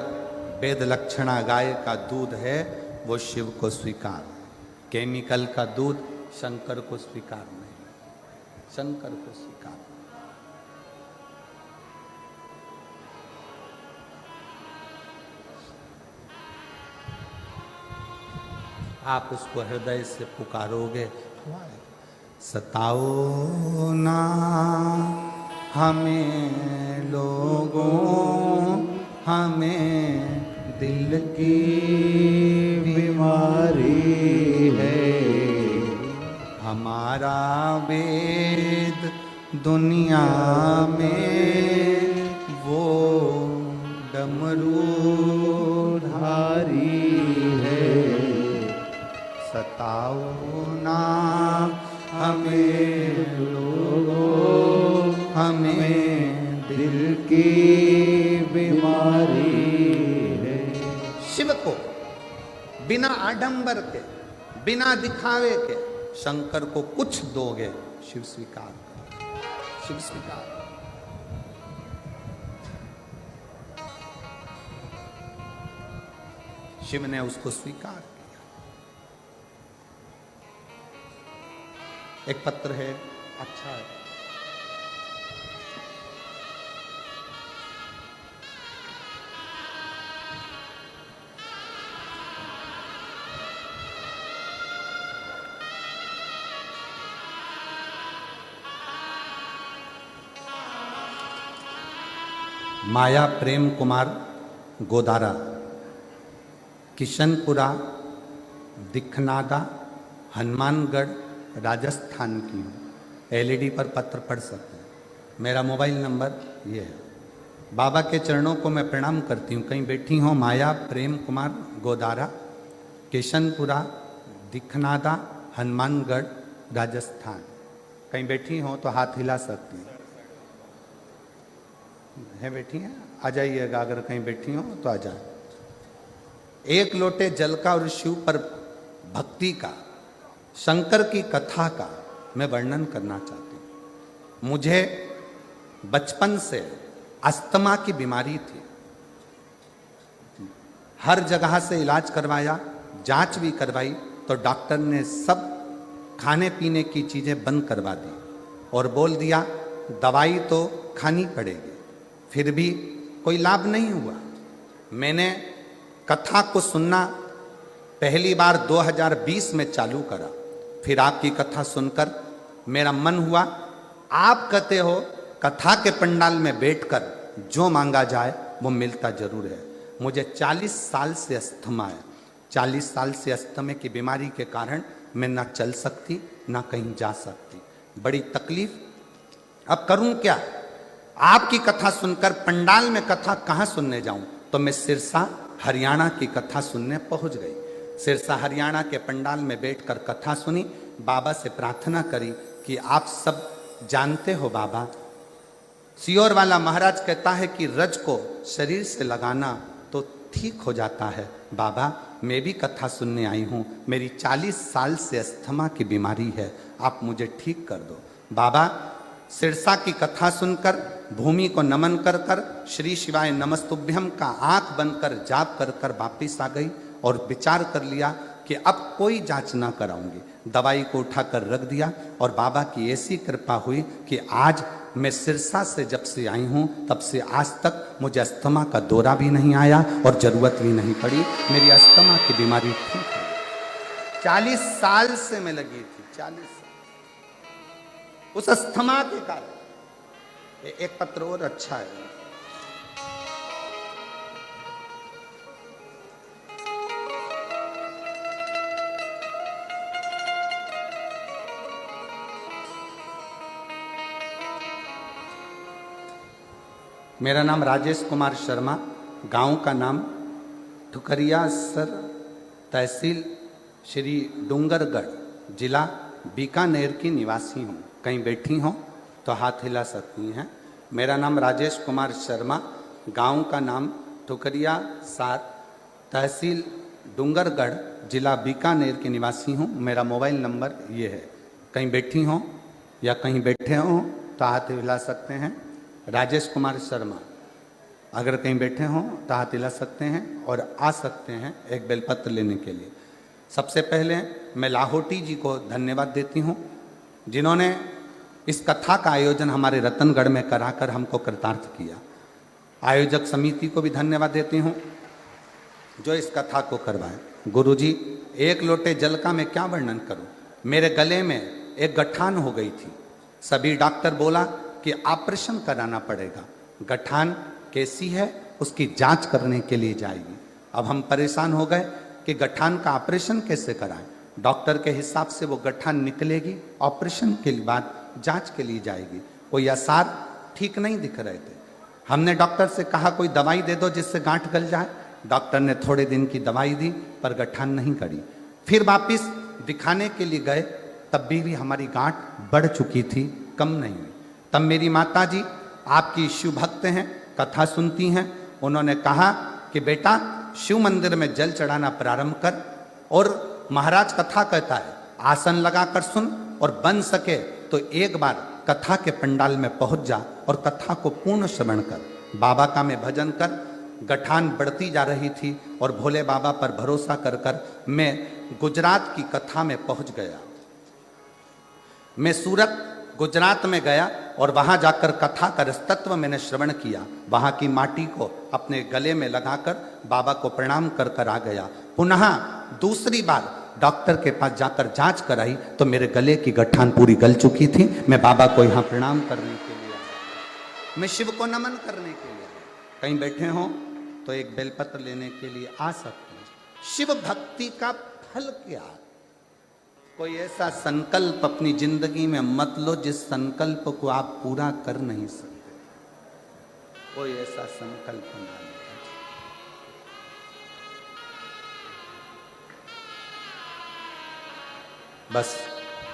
S1: वेद लक्षणा गाय का दूध है वो शिव को स्वीकार, केमिकल का दूध शंकर को स्वीकार नहीं, शंकर को स्वीकार। आप उसको हृदय से पुकारोगे, सताओ ना हमें लोगों, हमें दिल की बीमारी है। हमारा वेद दुनिया में वो डमरू धारी है। सताओ ना हमें लोगों, हमें दिल की बीमारी है। शिव को बिना आडंबर के, बिना दिखावे के शंकर को कुछ दोगे, शिव स्वीकार करो, शिव स्वीकार। शिव ने उसको स्वीकार किया। एक पत्र है, अच्छा है। माया प्रेम कुमार गोदारा, किशनपुरा, दिखनादा, हनुमानगढ़, राजस्थान की हूँ। एलईडी पर पत्र पढ़ सकते हैं। मेरा मोबाइल नंबर ये है। बाबा के चरणों को मैं प्रणाम करती हूँ। कहीं बैठी हो माया प्रेम कुमार गोदारा, किशनपुरा, दिखनादा, हनुमानगढ़, राजस्थान। कहीं बैठी हो तो हाथ हिला सकती हैं। है बैठी हैं, आ जाइएगा। अगर कहीं बैठी हो तो आ जाए। एक लोटे जल का और शिव पर भक्ति का, शंकर की कथा का मैं वर्णन करना चाहती हूँ। मुझे बचपन से अस्थमा की बीमारी थी। हर जगह से इलाज करवाया, जांच भी करवाई, तो डॉक्टर ने सब खाने पीने की चीजें बंद करवा दी और बोल दिया दवाई तो खानी पड़ेगी। फिर भी कोई लाभ नहीं हुआ। मैंने कथा को सुनना पहली बार 2020 में चालू करा। फिर आपकी कथा सुनकर मेरा मन हुआ, आप कहते हो कथा के पंडाल में बैठकर जो मांगा जाए वो मिलता जरूर है। मुझे 40 साल से अस्थमा है। 40 साल से अस्थमा की बीमारी के कारण मैं ना चल सकती, ना कहीं जा सकती। बड़ी तकलीफ। अब करूं क्या? आपकी कथा सुनकर पंडाल में कथा कहाँ सुनने जाऊं? तो मैं सिरसा हरियाणा की कथा सुनने पहुंच गई। सिरसा हरियाणा के पंडाल में बैठकर कथा सुनी। बाबा से प्रार्थना करी कि आप सब जानते हो बाबा, सियोर वाला महाराज कहता है कि रज को शरीर से लगाना तो ठीक हो जाता है। बाबा मैं भी कथा सुनने आई हूँ, मेरी 40 साल से अस्थमा की बीमारी है, आप मुझे ठीक कर दो। बाबा सिरसा की कथा सुनकर भूमि को नमन कर कर श्री शिवाय नमस्तुभ्यम का आंख बंद कर जाप कर कर वापिस आ गई और विचार कर लिया कि अब कोई जांच ना कराऊंगी। दवाई को उठाकर रख दिया और बाबा की ऐसी कृपा हुई कि आज मैं सिरसा से जब से आई हूँ तब से आज तक मुझे अस्थमा का दौरा भी नहीं आया और जरूरत भी नहीं पड़ी। मेरी अस्थमा की बीमारी ठीक है। 40 साल से मैं लगी थी, 40 साल उस अस्थमा के कारण। एक पत्र और अच्छा है। मेरा नाम राजेश कुमार शर्मा, गांव का नाम ठुकरिया सर, तहसील श्री डूंगरगढ़, जिला बीकानेर की निवासी हूँ। कहीं बैठी हो तो हाथ हिला सकती हैं। मेरा नाम राजेश कुमार शर्मा, गांव का नाम ठुकरिया सार, तहसील डूंगरगढ़, जिला बीकानेर की निवासी हूँ। मेरा मोबाइल नंबर ये है। कहीं बैठी हो या कहीं बैठे हो तो हाथ हिला सकते हैं। राजेश कुमार शर्मा, अगर कहीं बैठे हो तो हाथ हिला सकते हैं और आ सकते हैं एक बेलपत्र लेने के लिए। सबसे पहले मैं लाहौटी जी को धन्यवाद देती हूँ जिन्होंने इस कथा का आयोजन हमारे रतनगढ़ में कराकर हमको कृतार्थ किया। आयोजक समिति को भी धन्यवाद देती हूँ जो इस कथा को करवाएं। गुरुजी, एक लोटे जल का मैं क्या वर्णन करूं? मेरे गले में एक गठान हो गई थी। सभी डॉक्टर बोला कि ऑपरेशन कराना पड़ेगा। गठान कैसी है उसकी जांच करने के लिए जाएगी। अब हम परेशान हो गए कि गठान का ऑपरेशन कैसे कराएं। डॉक्टर के हिसाब से वो गठान निकलेगी, ऑपरेशन के बाद जांच के लिए जाएगी। कोई आसार ठीक नहीं दिख रहे थे। हमने डॉक्टर से कहा कोई दवाई दे दो जिससे गांठ गल जाए। डॉक्टर ने थोड़े दिन की दवाई दी पर गठान नहीं करी। फिर वापिस दिखाने के लिए गए, तब भी हमारी गांठ बढ़ चुकी थी, कम नहीं हुई। तब मेरी माता जी आपकी शिव भक्त हैं, कथा सुनती हैं। उन्होंने कहा कि बेटा शिव मंदिर में जल चढ़ाना प्रारंभ कर और महाराज कथा कहता है आसन लगाकर सुन, और बन सके तो एक बार कथा के पंडाल में पहुंच जा और कथा को पूर्ण श्रवण कर। बाबा का मैं भजन कर। गठान बढ़ती जा रही थी और भोले बाबा पर भरोसा कर कर मैं गुजरात की कथा में पहुंच गया। मैं सूरत गुजरात में गया और वहां जाकर कथा का रसतत्व मैंने श्रवण किया। वहां की माटी को अपने गले में लगाकर बाबा को प्रणाम कर कर आ गया। पुनः दूसरी बार डॉक्टर के पास जाकर जांच कराई तो मेरे गले की गठान पूरी गल चुकी थी। मैं बाबा को यहाँ प्रणाम करने के लिए आया, मैं शिव को नमन करने के लिए आया। कहीं बैठे हो तो एक बेलपत्र लेने के लिए आ सकते हैं। शिव भक्ति का फल क्या? कोई ऐसा संकल्प अपनी जिंदगी में मत लो जिस संकल्प को आप पूरा कर नहीं सकते। कोई ऐसा संकल्प ना लो। बस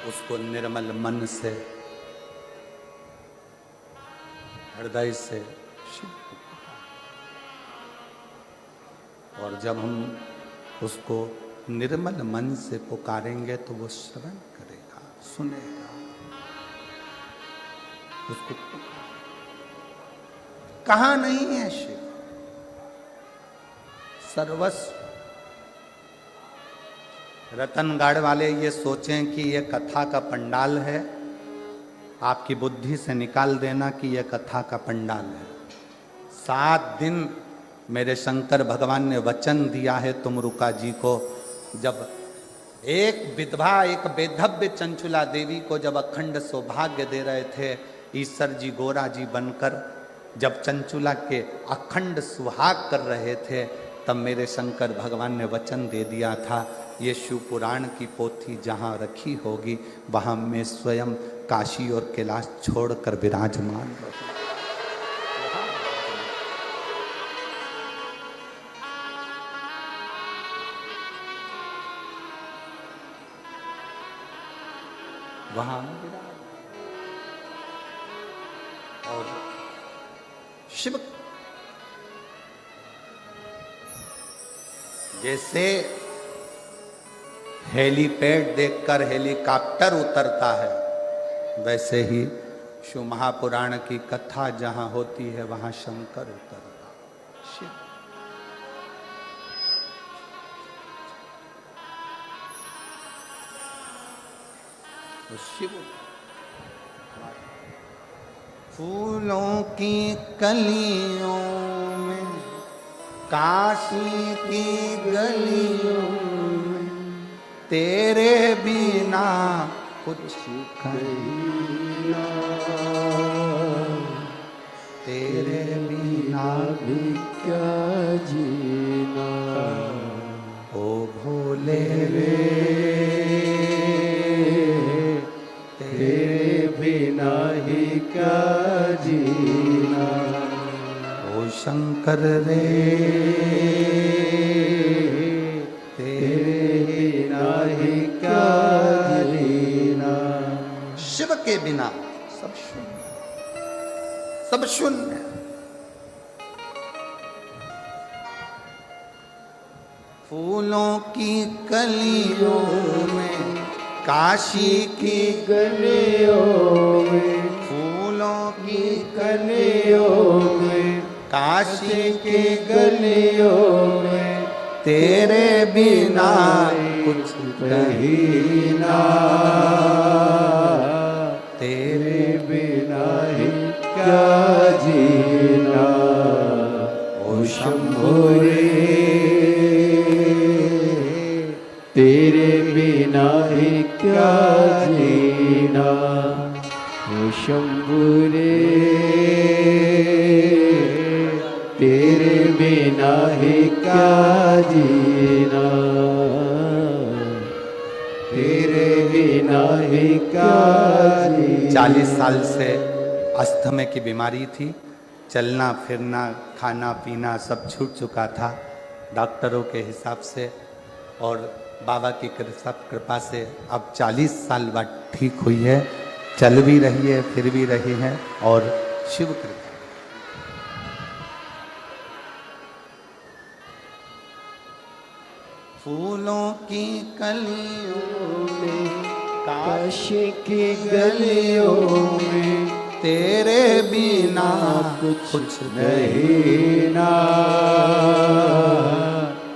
S1: उसको निर्मल मन से, हृदय से शिव को, और जब हम उसको निर्मल मन से पुकारेंगे तो वो श्रवण करेगा, सुनेगा। उसको कहाँ नहीं है शिव? सर्वस्व। रतनगढ़ वाले ये सोचें कि ये कथा का पंडाल है, आपकी बुद्धि से निकाल देना कि ये कथा का पंडाल है। 7 दिन मेरे शंकर भगवान ने वचन दिया है तुमरुका जी को। जब एक विधवा, एक बेधव्य चंचुला देवी को जब अखंड सौभाग्य दे रहे थे ईश्वर जी गोरा जी बनकर, जब चंचुला के अखंड सुहाग कर रहे थे, तब मेरे शंकर भगवान ने वचन दे दिया था ये शिव पुराण की पोथी जहाँ रखी होगी वहाँ मैं स्वयं काशी और कैलाश छोड़कर विराजमान रहूं। वहां और शिव जैसे हेलीपैड देखकर हेलीकॉप्टर उतरता है, वैसे ही शिव महापुराण की कथा जहां होती है वहां शंकर उतरता। शिव शिव फूलों की कलियों में, काशी की गलियों में, तेरे बिना कुछ कहना, तेरे बिना भी क्या जीना, ओ भोले रे तेरे बिना ही क्या जीना, ओ शंकर रे तेरे बिना ही क्या जीना। शिव के बिना सब शून्य, सब शून्य। फूलों की कलियों में, काशी की गलियों में, फूलों की कलियों में, काशी की गलियों में, तेरे बिना कुछ कहना, तेरे बिना ही क्या जीना, ओ शंभो रे तेरे बिना
S2: है क्या जीना, ओ शंभु रे तेरे बिना है क्या जीना, तेरे बिना है क्या जीना।
S1: 40 साल से अस्थमा की बीमारी थी, चलना फिरना खाना पीना सब छूट चुका था डॉक्टरों के हिसाब से, और बाबा की कृपा से अब 40 साल बाद ठीक हुई है, चल भी रही है फिर भी रही है, और शिव कृपा। फूलों की कलियों में
S2: काश की गलियों में
S1: तेरे बिना
S2: कुछ नहीं ना,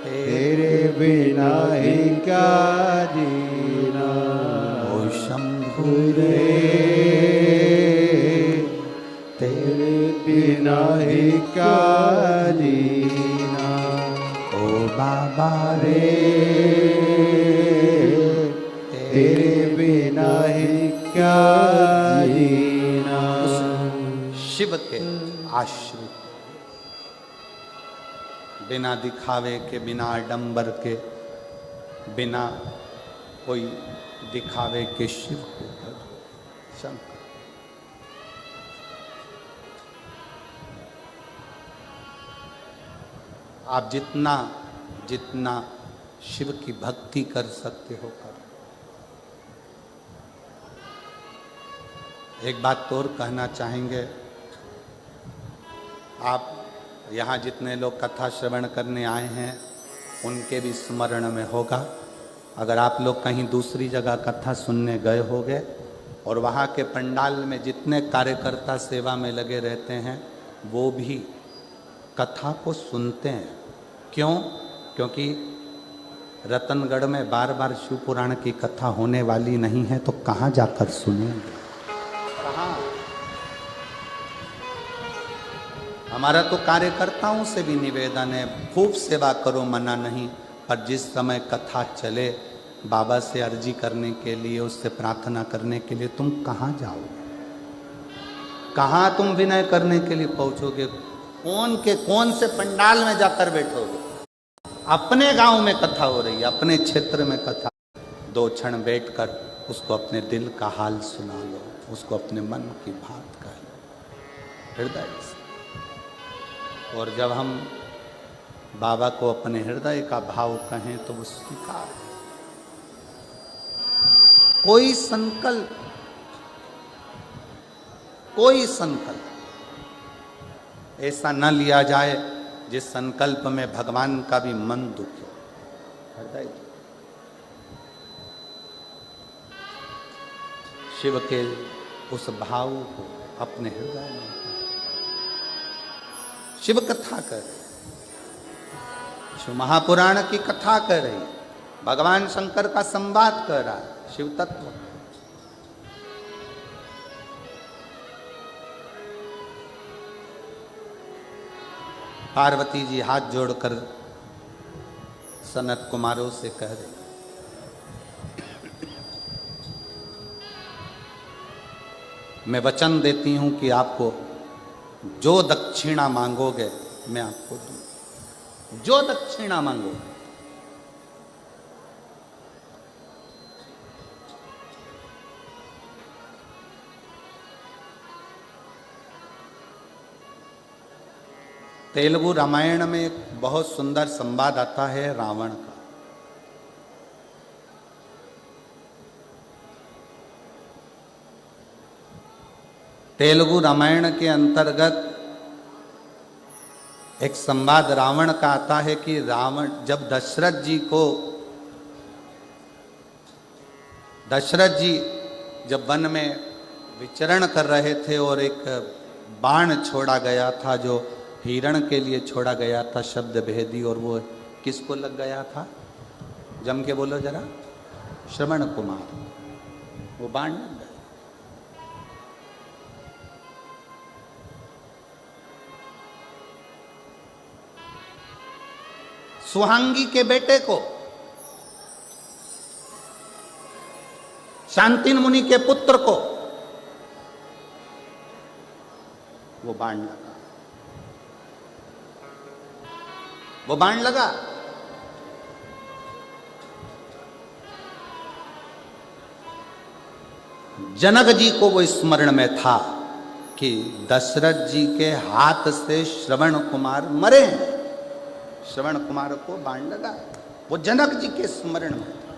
S2: तेरे बिना है क्या जीना,
S1: ओ शंभु
S2: रे तेरे बिना है क्या जीना,
S1: ओ बाबा
S2: रे तेरे बिना है क्या जीना।
S1: शिव के आश्रित, बिना दिखावे के, बिना आडंबर के, बिना कोई दिखावे के शिव को शंकर। आप जितना जितना शिव की भक्ति कर सकते हो कर। एक बात तो और कहना चाहेंगे, आप यहाँ जितने लोग कथा श्रवण करने आए हैं उनके भी स्मरण में होगा, अगर आप लोग कहीं दूसरी जगह कथा सुनने गए होगे और वहाँ के पंडाल में जितने कार्यकर्ता सेवा में लगे रहते हैं वो भी कथा को सुनते हैं। क्यों? क्योंकि रतनगढ़ में बार बार शिव पुराण की कथा होने वाली नहीं है, तो कहाँ जाकर सुनेंगे, कहाँ? हमारा तो कार्यकर्ताओं से भी निवेदन है, खूब सेवा करो, मना नहीं, पर जिस समय कथा चले बाबा से अर्जी करने के लिए, उससे प्रार्थना करने के लिए तुम कहाँ जाओगे, कहाँ तुम विनय करने के लिए पहुंचोगे, कौन से पंडाल में जाकर बैठोगे? अपने गांव में कथा हो रही है, अपने क्षेत्र में कथा, 2 क्षण बैठकर उसको अपने दिल का हाल सुना लो, उसको अपने मन की बात कह लो हृदय से। और जब हम बाबा को अपने हृदय का भाव कहें तो वो स्वीकार। कोई संकल्प ऐसा न लिया जाए जिस संकल्प में भगवान का भी मन दुखे, हृदय। शिव के उस भाव को अपने हृदय में, शिव कथा कर रहे, शिव महापुराण की कथा कर रही, भगवान शंकर का संवाद कर रहा है, शिव तत्व। पार्वती जी हाथ जोड़कर सनत कुमारों से कह रही, मैं वचन देती हूं कि आपको जो दक्षिणा मांगोगे मैं आपको दूं, जो दक्षिणा मांगोगे। तेलुगु रामायण में एक बहुत सुंदर संवाद आता है रावण का। तेलुगु रामायण के अंतर्गत एक संवाद रावण का आता है कि रावण जब दशरथ जी जब वन में विचरण कर रहे थे और एक बाण छोड़ा गया था जो हिरण के लिए छोड़ा गया था, शब्द भेदी, और वो किसको लग गया था? जम के बोलो जरा। श्रवण कुमार। वो बाण लग गया। सुहांगी के बेटे को शांतिन मुनि के पुत्र को वो बाण लगा, वो बाण लगा। जनक जी को वो स्मरण में था कि दशरथ जी के हाथ से श्रवण कुमार मरे हैं, श्रवण कुमार को बाण लगा, वो जनक जी के स्मरण में था।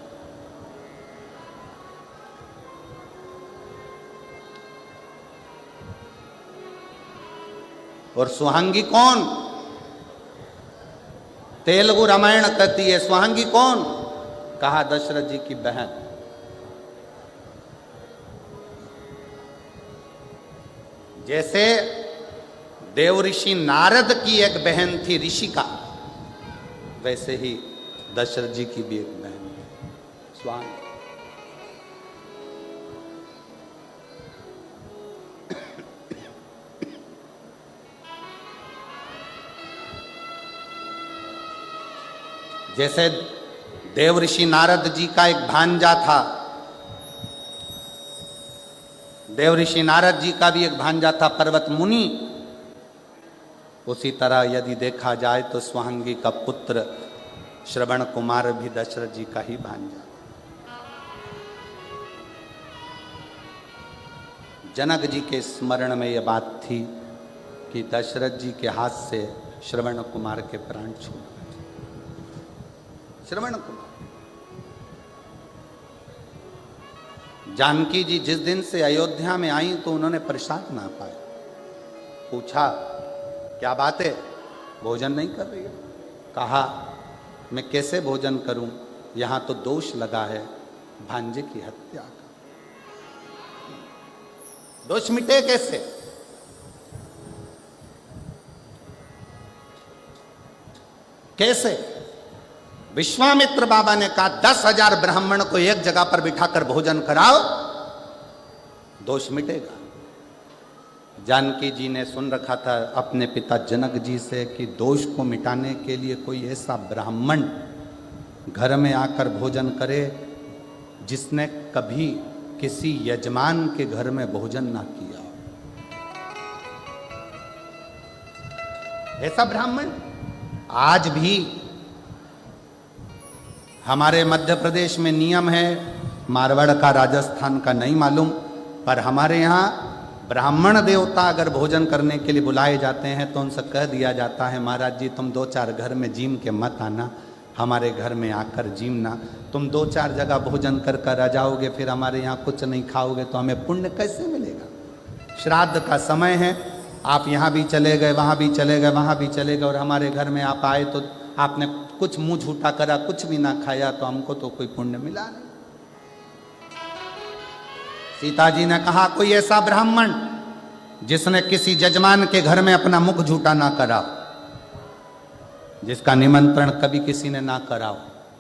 S1: और सुहांगी कौन? तेलुगु रामायण कहती है सुहांगी कौन? कहा दशरथ जी की बहन। जैसे देव ऋषि नारद की एक बहन थी ऋषिका, वैसे ही दशरथ जी की भी एक बहन स्वांग। जैसे देव ऋषि नारद जी का एक भांजा था, देव ऋषि नारद जी का भी एक भांजा था पर्वत मुनि, उसी तरह यदि देखा जाए तो स्वांगी का पुत्र श्रवण कुमार भी दशरथ जी का ही भांजा। जनक जी के स्मरण में यह बात थी कि दशरथ जी के हाथ से श्रवण कुमार के प्राण छूट गए। श्रवण कुमार, जानकी जी जिस दिन से अयोध्या में आई तो उन्होंने प्रसाद ना पाया। पूछा क्या बात है, भोजन नहीं कर रही हो? कहा मैं कैसे भोजन करूं, यहां तो दोष लगा है भांजे की हत्या का। दोष मिटे कैसे? कैसे? विश्वामित्र बाबा ने कहा 10,000 ब्राह्मण को एक जगह पर बिठाकर भोजन कराओ, दोष मिटेगा। जानकी जी ने सुन रखा था अपने पिता जनक जी से कि दोष को मिटाने के लिए कोई ऐसा ब्राह्मण घर में आकर भोजन करे जिसने कभी किसी यजमान के घर में भोजन ना किया। ऐसा ब्राह्मण आज भी हमारे मध्य प्रदेश में नियम है, मारवाड़ का राजस्थान का नहीं मालूम, पर हमारे यहाँ ब्राह्मण देवता अगर भोजन करने के लिए बुलाए जाते हैं तो उनसे कह दिया जाता है महाराज जी तुम 2-4 घर में जीम के मत आना, हमारे घर में आकर जीमना। तुम 2-4 जगह भोजन कर कर आ जाओगे, फिर हमारे यहाँ कुछ नहीं खाओगे तो हमें पुण्य कैसे मिलेगा? श्राद्ध का समय है, आप यहाँ भी चले गए, वहाँ भी चले गए, वहाँ भी चले गए, और हमारे घर में आप आए तो आपने कुछ मुंह झूठा करा, कुछ भी ना खाया, तो हमको तो कोई पुण्य मिला नहीं। सीता जी ने कहा कोई ऐसा ब्राह्मण जिसने किसी जजमान के घर में अपना मुख झूठा ना करा, जिसका निमंत्रण कभी किसी ने ना करा,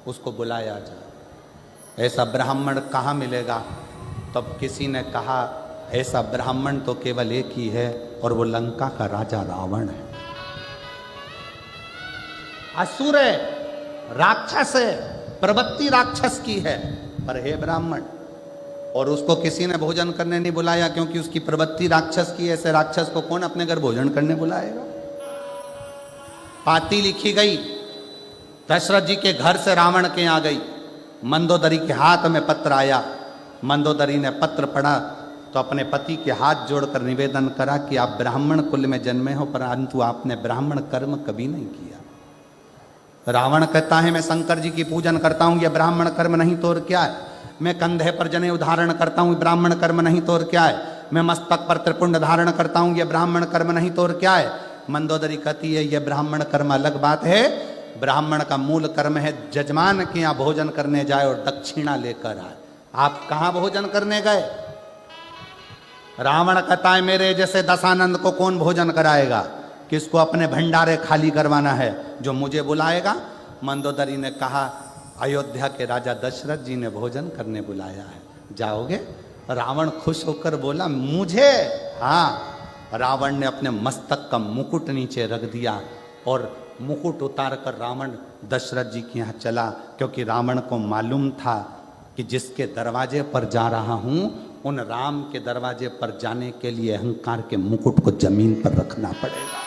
S1: उसको बुलाया जाए। ऐसा ब्राह्मण कहाँ मिलेगा? तब किसी ने कहा ऐसा ब्राह्मण तो केवल एक ही है, और वो लंका का राजा रावण है। असुर है, राक्षस है, प्रवृत्ति राक्षस की है, पर हे ब्राह्मण। और उसको किसी ने भोजन करने नहीं बुलाया क्योंकि उसकी प्रवृत्ति राक्षस की। ऐसे राक्षस को कौन अपने घर भोजन करने बुलाएगा? पाती लिखी गई, दशरथ जी के घर से रावण के यहाँ गई। मंदोदरी के हाथ में पत्र आया, मंदोदरी ने पत्र पढ़ा तो अपने पति के हाथ जोड़कर निवेदन करा कि आप ब्राह्मण कुल में जन्मे हो, परंतु आपने ब्राह्मण कर्म कभी नहीं किया। रावण कहता है मैं शंकर जी की पूजन करता हूं, यह ब्राह्मण कर्म नहीं तो और क्या है। मैं कंधे पर जनेऊ धारण करता हूं, ब्राह्मण कर्म नहीं तो और क्या है। मैं मस्तक पर त्रिपुंड धारण करता हूं, यह ब्राह्मण कर्म नहीं तो और क्या है। मंदोदरी कहती है यह ब्राह्मण कर्म अलग बात है, ब्राह्मण का मूल कर्म है जजमान के यहाँ भोजन करने जाए और दक्षिणा लेकर आए। आप कहाँ भोजन करने गए? रावण कहता है मेरे जैसे दशानंद को कौन भोजन कराएगा, किसको अपने भंडारे खाली करवाना है जो मुझे बुलाएगा। मंदोदरी ने कहा अयोध्या के राजा दशरथ जी ने भोजन करने बुलाया है, जाओगे? रावण खुश होकर बोला मुझे? हाँ। रावण ने अपने मस्तक का मुकुट नीचे रख दिया और मुकुट उतार कर रावण दशरथ जी के यहाँ चला, क्योंकि रावण को मालूम था कि जिसके दरवाजे पर जा रहा हूं उन राम के दरवाजे पर जाने के लिए अहंकार के मुकुट को जमीन पर रखना पड़ेगा।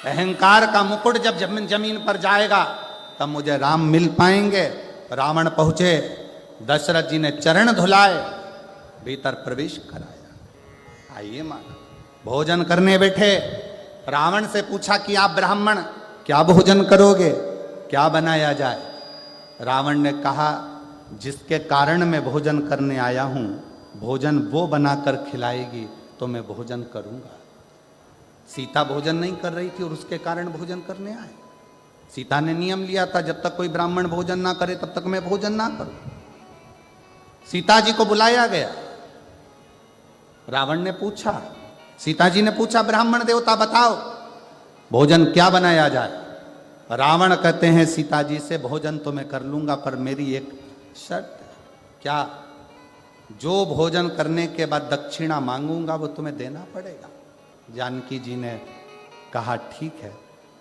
S1: अहंकार का मुकुट जब जमीन पर जाएगा तब मुझे राम मिल पाएंगे। रावण पहुंचे, दशरथ जी ने चरण धुलाए, भीतर प्रवेश कराया। आइए माना, भोजन करने बैठे। रावण से पूछा कि आप ब्राह्मण क्या भोजन करोगे, क्या बनाया जाए? रावण ने कहा, जिसके कारण मैं भोजन करने आया हूं, भोजन वो बनाकर खिलाएगी तो मैं भोजन करूंगा। सीता भोजन नहीं कर रही थी और उसके कारण भोजन करने आए। सीता ने नियम लिया था, जब तक कोई ब्राह्मण भोजन ना करे तब तक मैं भोजन ना करूं। सीता जी को बुलाया गया। रावण ने पूछा, सीता जी ने पूछा, ब्राह्मण देवता बताओ भोजन क्या बनाया जाए? रावण कहते हैं सीता जी से, भोजन तो मैं कर लूंगा पर मेरी एक शर्त है। क्या? जो भोजन करने के बाद दक्षिणा मांगूंगा वो तुम्हें देना पड़ेगा। जानकी जी ने कहा, ठीक है,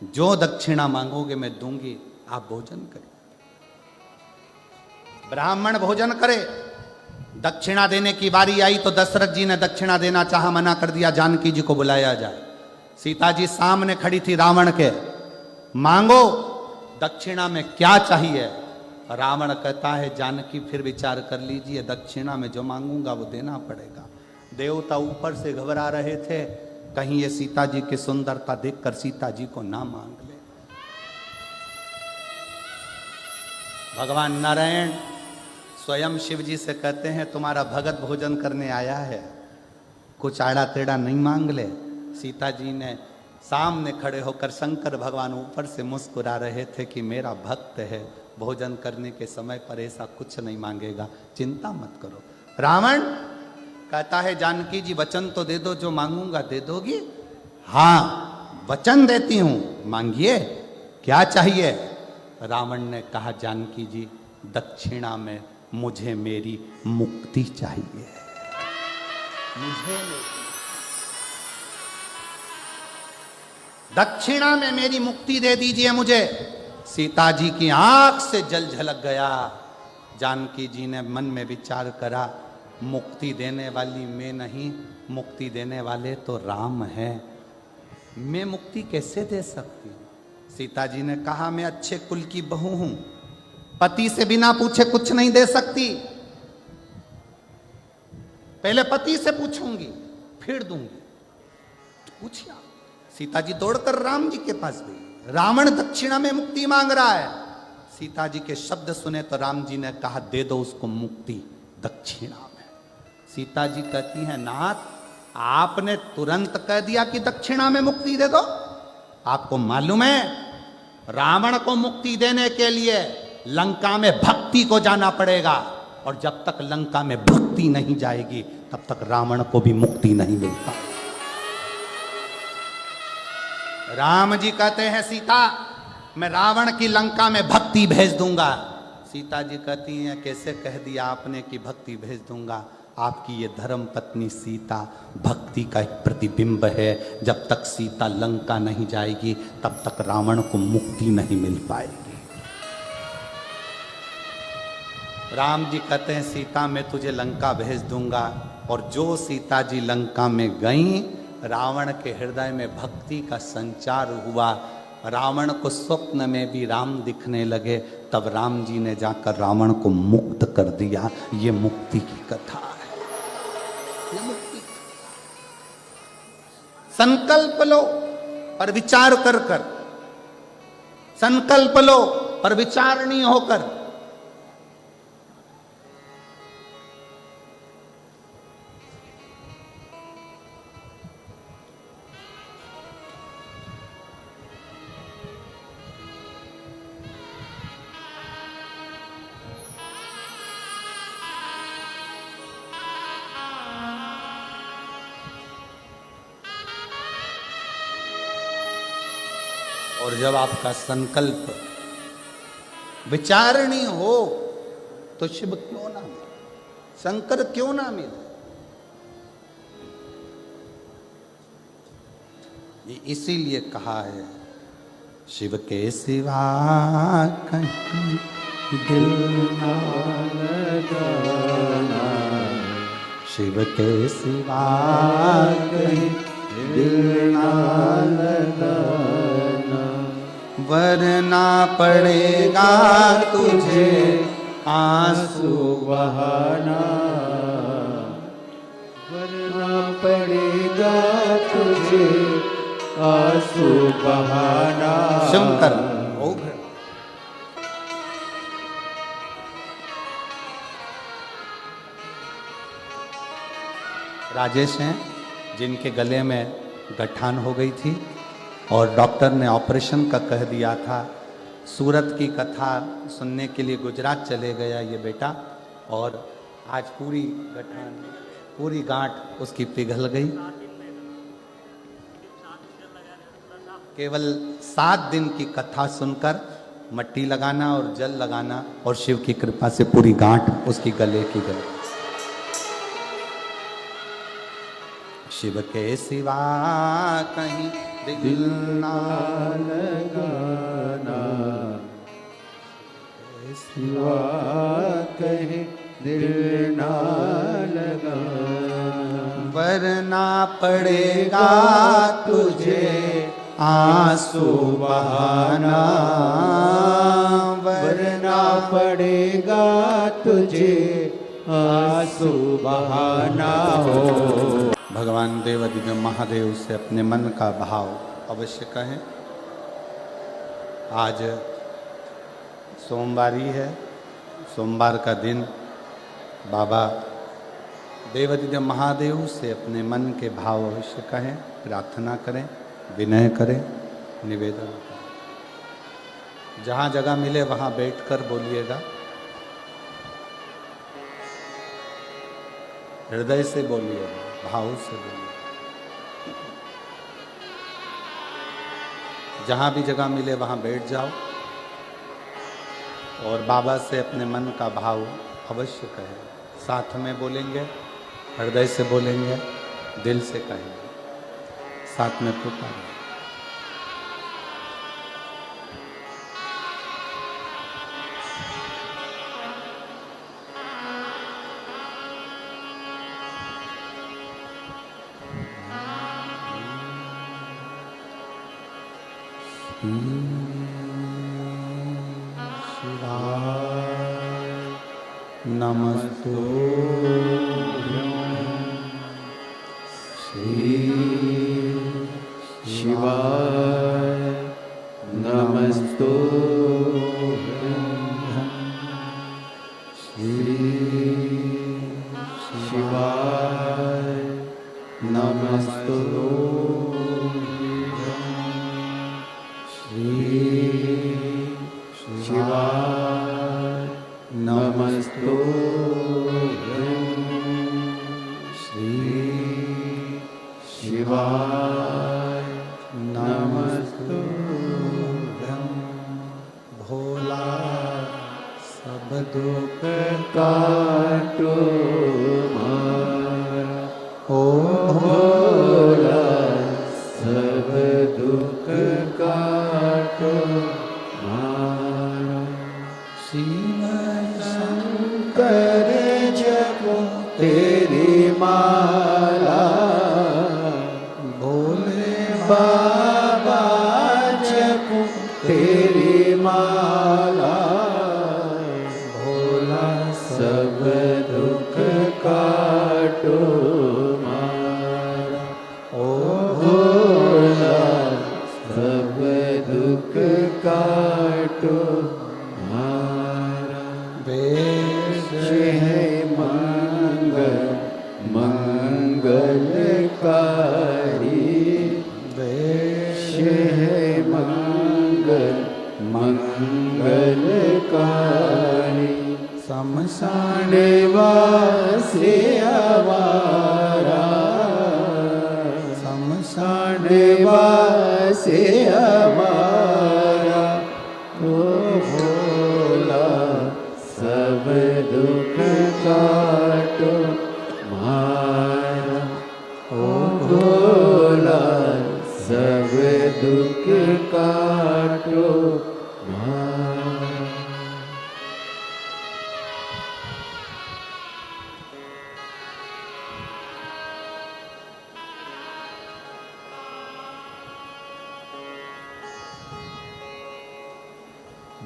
S1: जो दक्षिणा मांगोगे मैं दूंगी, आप भोजन करें। ब्राह्मण भोजन करे। दक्षिणा देने की बारी आई तो दशरथ जी ने दक्षिणा देना चाहा, मना कर दिया, जानकी जी को बुलाया जाए। सीता जी सामने खड़ी थी रावण के, मांगो दक्षिणा में क्या चाहिए? रावण कहता है, जानकी फिर विचार कर लीजिए, दक्षिणा में जो मांगूंगा वो देना पड़ेगा। देवता ऊपर से घबरा रहे थे, कहीं ये सीता जी की सुंदरता देखकर सीता जी को ना मांग ले। भगवान नारायण स्वयं शिव जी से कहते हैं, तुम्हारा भगत भोजन करने आया है, कुछ आड़ा टेढ़ा नहीं मांग ले। सीता जी ने सामने खड़े होकर, शंकर भगवान ऊपर से मुस्कुरा रहे थे कि मेरा भक्त है, भोजन करने के समय पर ऐसा कुछ नहीं मांगेगा, चिंता मत करो। रावण कहता है, जानकी जी वचन तो दे दो, जो मांगूंगा दे दोगी? हाँ वचन देती हूं, मांगिए, क्या चाहिए? रावण ने कहा, जानकी जी दक्षिणा में मुझे मेरी मुक्ति चाहिए, मुझे दक्षिणा में मेरी मुक्ति दे दीजिए मुझे। सीता जी की आंख से जल झलक गया। जानकी जी ने मन में विचार करा, मुक्ति देने वाली मैं नहीं, मुक्ति देने वाले तो राम हैं, मैं मुक्ति कैसे दे सकती हूं? सीता जी ने कहा, मैं अच्छे कुल की बहू हूं, पति से बिना पूछे कुछ नहीं दे सकती, पहले पति से पूछूंगी फिर दूंगी। पूछिए। सीता जी दौड़कर राम जी के पास गई। रावण दक्षिणा में मुक्ति मांग रहा है। सीता जी के शब्द सुने तो राम जी ने कहा, दे दो उसको मुक्ति दक्षिणा में। सीता जी कहती हैं, नाथ आपने तुरंत कह दिया कि दक्षिणा में मुक्ति दे दो। आपको मालूम है रावण को मुक्ति देने के लिए लंका में भक्ति को जाना पड़ेगा, और जब तक लंका में भक्ति नहीं जाएगी तब तक रावण को भी मुक्ति नहीं मिलता। राम जी कहते हैं, सीता मैं रावण की लंका में भक्ति भेज दूंगा। सीता जी कहती हैं, कैसे कह दिया आपने कि भक्ति भेज दूंगा? आपकी ये धर्म पत्नी सीता भक्ति का एक प्रतिबिंब है। जब तक सीता लंका नहीं जाएगी तब तक रावण को मुक्ति नहीं मिल पाएगी। राम जी कहते हैं, सीता मैं तुझे लंका भेज दूंगा। और जो सीता जी लंका में गई, रावण के हृदय में भक्ति का संचार हुआ। रावण को स्वप्न में भी राम दिखने लगे। तब राम जी ने जाकर रावण को मुक्त कर दिया। ये मुक्ति की कथा है। ये मुक्ति। संकल्प लो पर विचार कर कर, संकल्प लो पर विचारणीय होकर। और जब आपका संकल्प विचारणीय हो तो शिव क्यों ना मिले, शंकर क्यों ना मिले। ये इसीलिए कहा है, शिव के सिवा कहीं
S2: दिल ना लगाना,
S1: शिव के सिवा
S2: कहीं दिल ना लगाना,
S1: वरना पड़ेगा तुझे आंसू
S2: बहाना, वरना पड़ेगा तुझे आंसू बहाना।
S1: शंकर राजेश हैं जिनके गले में गठान हो गई थी और डॉक्टर ने ऑपरेशन का कह दिया था। सूरत की कथा सुनने के लिए गुजरात चले गया ये बेटा और आज पूरी गठान पूरी गांठ उसकी पिघल गई। केवल 7 दिन की कथा सुनकर मट्टी लगाना और जल लगाना और शिव की कृपा से पूरी गांठ उसकी गले की गई। शिव के सिवा कहीं दिल ना
S2: लगाना, सिवा कहीं दिल ना लगाना,
S1: वरना पड़ेगा तुझे आंसू बहाना,
S2: वरना पड़ेगा तुझे आंसू बहाना हो।
S1: भगवान देवादिदेव महादेव से अपने मन का भाव अवश्य कहें। आज सोमवारी है, सोमवार का दिन बाबा देवादिदेव महादेव से अपने मन के भाव अवश्य कहें, प्रार्थना करें, विनय करें, निवेदन करें। जहाँ जगह मिले वहाँ बैठकर बोलिएगा, हृदय से बोलिएगा, भाव से बोलिए। जहाँ भी जगह मिले वहाँ बैठ जाओ और बाबा से अपने मन का भाव अवश्य कहें। साथ में बोलेंगे, हृदय से बोलेंगे, दिल से कहेंगे, साथ में पुकारें।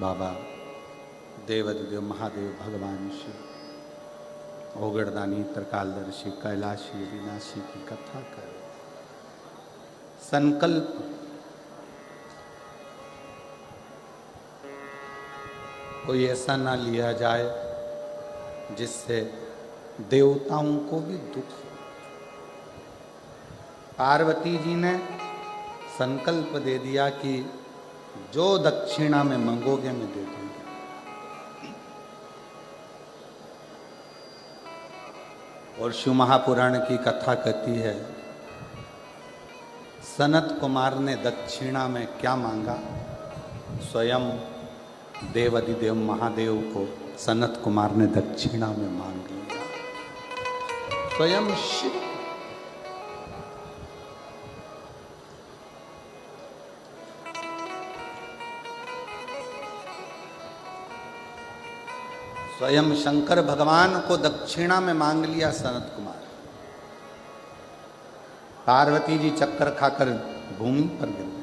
S1: बाबा देवाधिदेव महादेव भगवान शिव ओगड़दानी त्रिकालदर्शी कैलाशी विनाशी की कथा कर संकल्प कोई ऐसा ना लिया जाए जिससे देवताओं को भी दुख हो। पार्वती जी ने संकल्प दे दिया कि जो दक्षिणा में मांगोगे मैं दे दूंगी। और शिव महापुराण की कथा कहती है सनत कुमार ने दक्षिणा में क्या मांगा, स्वयं देवाधिदेव महादेव को सनत कुमार ने दक्षिणा में मांग लिया। स्वयं शिव स्वयं शंकर भगवान को दक्षिणा में मांग लिया सनत कुमार। पार्वती जी चक्कर खाकर भूमि पर गिर गई।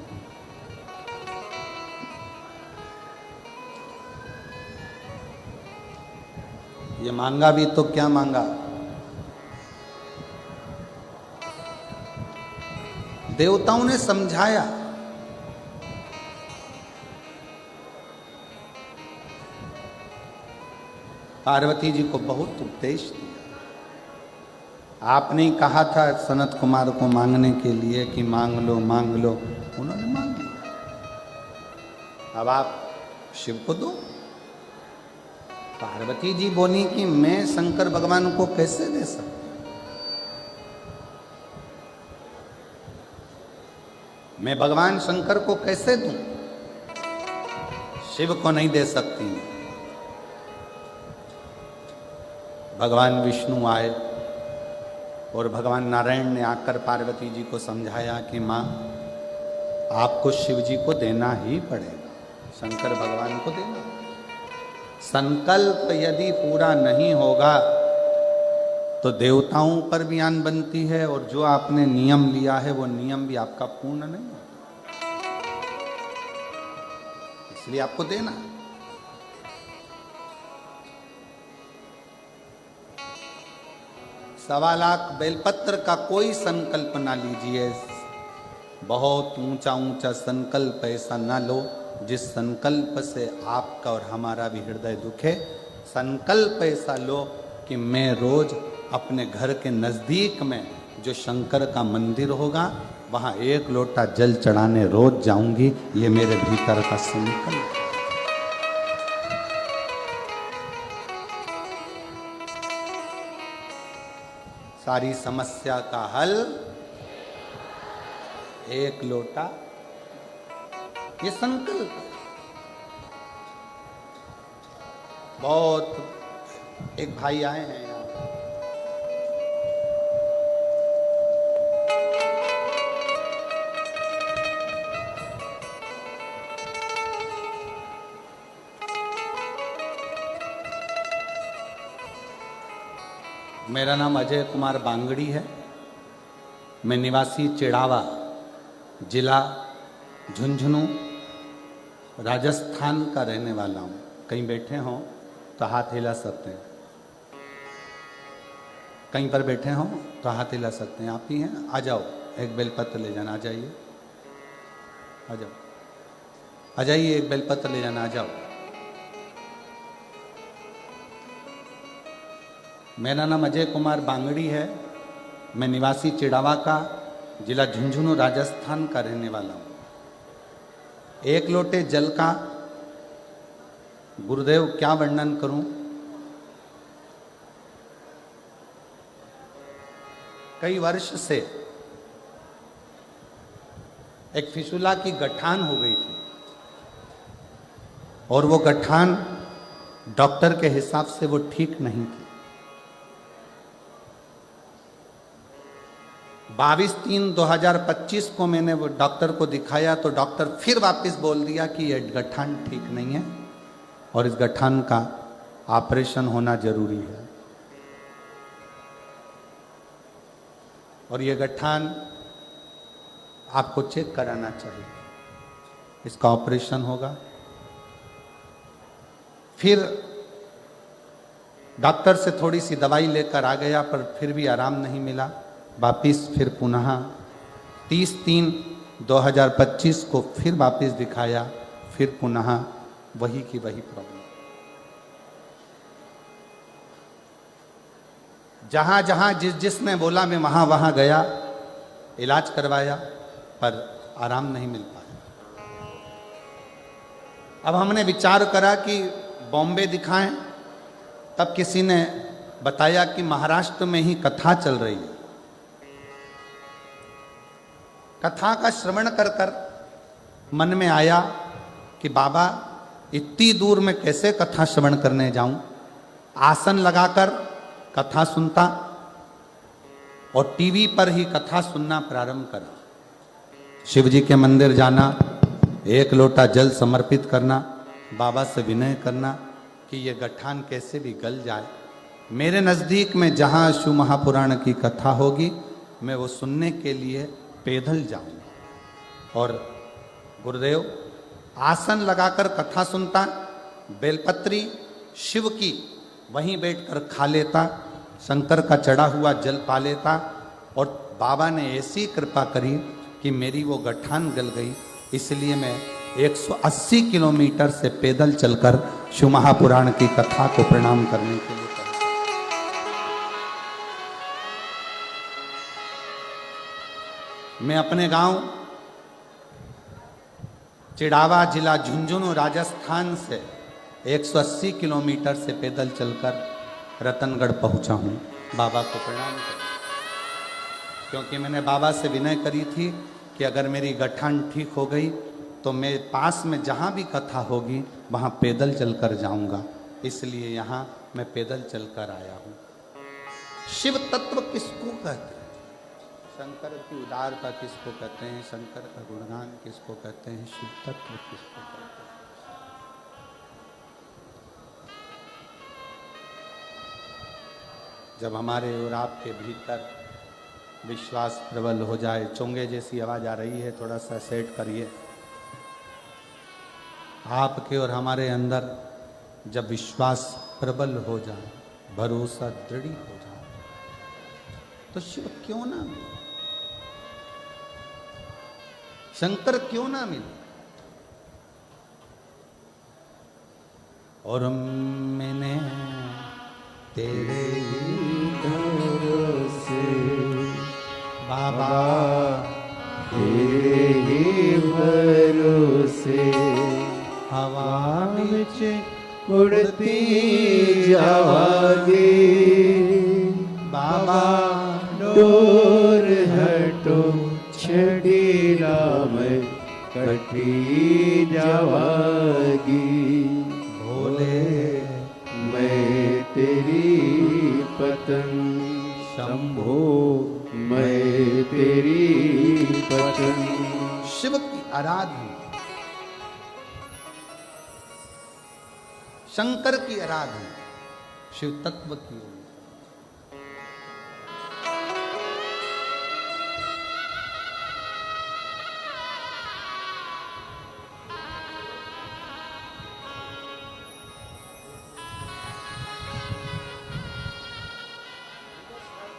S1: ये मांगा भी तो क्या मांगा, देवताओं ने समझाया। पार्वती जी को बहुत उपदेश दिया। आपने ही कहा था सनत कुमार को मांगने के लिए कि मांग लो, उन्होंने मांग लिया। अब आप शिव को दो। पार्वती जी बोली कि मैं शंकर भगवान को कैसे दे सकती, मैं भगवान शंकर को कैसे दूं, शिव को नहीं दे सकती। भगवान विष्णु आए और भगवान नारायण ने आकर पार्वती जी को समझाया कि माँ आपको शिव जी को देना ही पड़ेगा, शंकर भगवान को देना। संकल्प यदि पूरा नहीं होगा तो देवताओं पर भी आन बनती है और जो आपने नियम लिया है वो नियम भी आपका पूर्ण नहीं होगा, इसलिए आपको देना। 1.25 लाख बेलपत्र का कोई संकल्प ना लीजिए। बहुत ऊंचा ऊंचा संकल्प ऐसा ना लो जिस संकल्प से आपका और हमारा भी हृदय दुखे। संकल्प ऐसा लो कि मैं रोज अपने घर के नजदीक में जो शंकर का मंदिर होगा वहां 1 लोटा जल चढ़ाने रोज जाऊंगी। ये मेरे भीतर का संकल्प। सारी समस्या का हल 1 लोटा, ये संकल्प। बहुत एक भाई आए हैं यहाँ, मेरा नाम अजय कुमार बांगड़ी है। मैं निवासी चिड़ावा, जिला झुंझुनू, राजस्थान का रहने वाला हूँ। कहीं बैठे हों तो हाथ हिला सकते हैं, कहीं पर बैठे हों तो हाथ हिला सकते हैं। आप ही हैं, आ जाओ, एक बेलपत्र ले जाना। आ जाइए, आ जाओ, आ जाइए, एक बेलपत्र ले जाना। आ जाओ। मेरा नाम अजय कुमार बांगड़ी है। मैं निवासी चिड़ावा का, जिला झुंझुनू, राजस्थान का रहने वाला हूँ। 1 लोटे जल का गुरुदेव क्या वर्णन करूं। कई वर्ष से एक फिसुला की गठान हो गई थी और वो गठान डॉक्टर के हिसाब से वो ठीक नहीं थी। 22/3/2025 को मैंने वो डॉक्टर को दिखाया तो डॉक्टर फिर वापस बोल दिया कि ये गठान ठीक नहीं है और इस गठान का ऑपरेशन होना जरूरी है। और ये गठान आपको चेक कराना चाहिए, इसका ऑपरेशन होगा। फिर डॉक्टर से थोड़ी सी दवाई लेकर आ गया, पर फिर भी आराम नहीं मिला। वापिस फिर पुनः 30/3/2025 को फिर वापिस दिखाया, फिर पुनः वही की वही प्रॉब्लम। जहाँ जहाँ जिसने बोला मैं वहाँ वहाँ गया, इलाज करवाया, पर आराम नहीं मिल पाया। अब हमने विचार करा कि बॉम्बे दिखाएं, तब किसी ने बताया कि महाराष्ट्र में ही कथा चल रही है। कथा का श्रवण कर कर मन में आया कि बाबा इतनी दूर में कैसे कथा श्रवण करने जाऊं। आसन लगाकर कथा सुनता और टीवी पर ही कथा सुनना प्रारंभ करा। शिव जी के मंदिर जाना, एक लोटा जल समर्पित करना, बाबा से विनय करना कि ये गठान कैसे भी गल जाए। मेरे नज़दीक में जहाँ शिव महापुराण की कथा होगी, मैं वो सुनने के लिए पैदल जाऊंगा। और गुरुदेव आसन लगाकर कथा सुनता, बेलपत्री शिव की वहीं बैठकर खा लेता, शंकर का चढ़ा हुआ जल पा लेता, और बाबा ने ऐसी कृपा करी कि मेरी वो गठान गल गई। इसलिए मैं 180 किलोमीटर से पैदल चलकर शिव महापुराण की कथा को प्रणाम करने के लिए पहुंचा। मैं अपने गांव चिड़ावा, जिला झुंझुनू, राजस्थान से 180 किलोमीटर से पैदल चलकर रतनगढ़ पहुंचा हूं बाबा को प्रणाम करने, क्योंकि मैंने बाबा से विनय करी थी कि अगर मेरी गठान ठीक हो गई तो मैं पास में जहाँ भी कथा होगी वहाँ पैदल चलकर जाऊँगा। इसलिए यहाँ मैं पैदल चलकर आया हूँ। शिव तत्व किसको कहते हैं? शंकर की उदारता किसको कहते हैं? शंकर का गुणगान किसको कहते हैं? शिव तत्व किसको कहते हैं? जब हमारे और आपके भीतर विश्वास प्रबल हो जाए, चोंगे जैसी आवाज आ रही है, थोड़ा सा सेट करिए। आपके और हमारे अंदर जब विश्वास प्रबल हो जाए, भरोसा दृढ़ हो जाए, तो शिव क्यों ना मिले, शंकर क्यों ना मिले। और मैंने तेरे
S2: भरोसे
S1: बाबा
S2: तेरे ही भरोसे
S1: हवा
S2: विच उड़ती जावागी।
S1: बाबा
S2: डोर हटो छड़ी राम कटी जावागी।
S1: भोले
S2: मैं तेरी पतंग शंभो, मैं तेरी पतंग।
S1: शिव की आराधना, शंकर की आराधना, शिव तत्व की।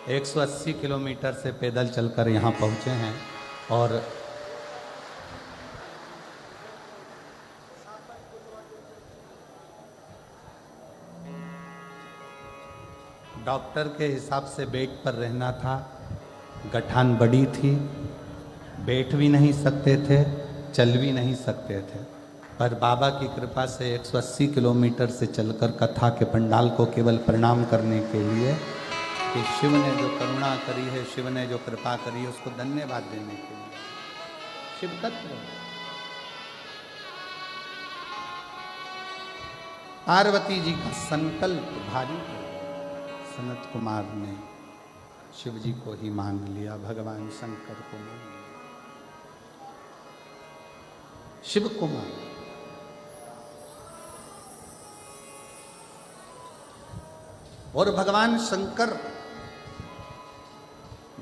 S1: एक 180 किलोमीटर से पैदल चलकर यहाँ पहुँचे हैं। और डॉक्टर के हिसाब से बेड पर रहना था। गठान बड़ी थी, बैठ भी नहीं सकते थे, चल भी नहीं सकते थे, पर बाबा की कृपा से 180 किलोमीटर से चलकर कथा के पंडाल को केवल प्रणाम करने के लिए कि शिव ने जो करुणा करी है, शिव ने जो कृपा करी है, उसको धन्यवाद देने के लिए। शिव तत्व पार्वती जी का संकल्प भारी है। सनत कुमार ने शिव जी को ही मान लिया, भगवान शंकर को मान लिया। शिव कुमार और भगवान शंकर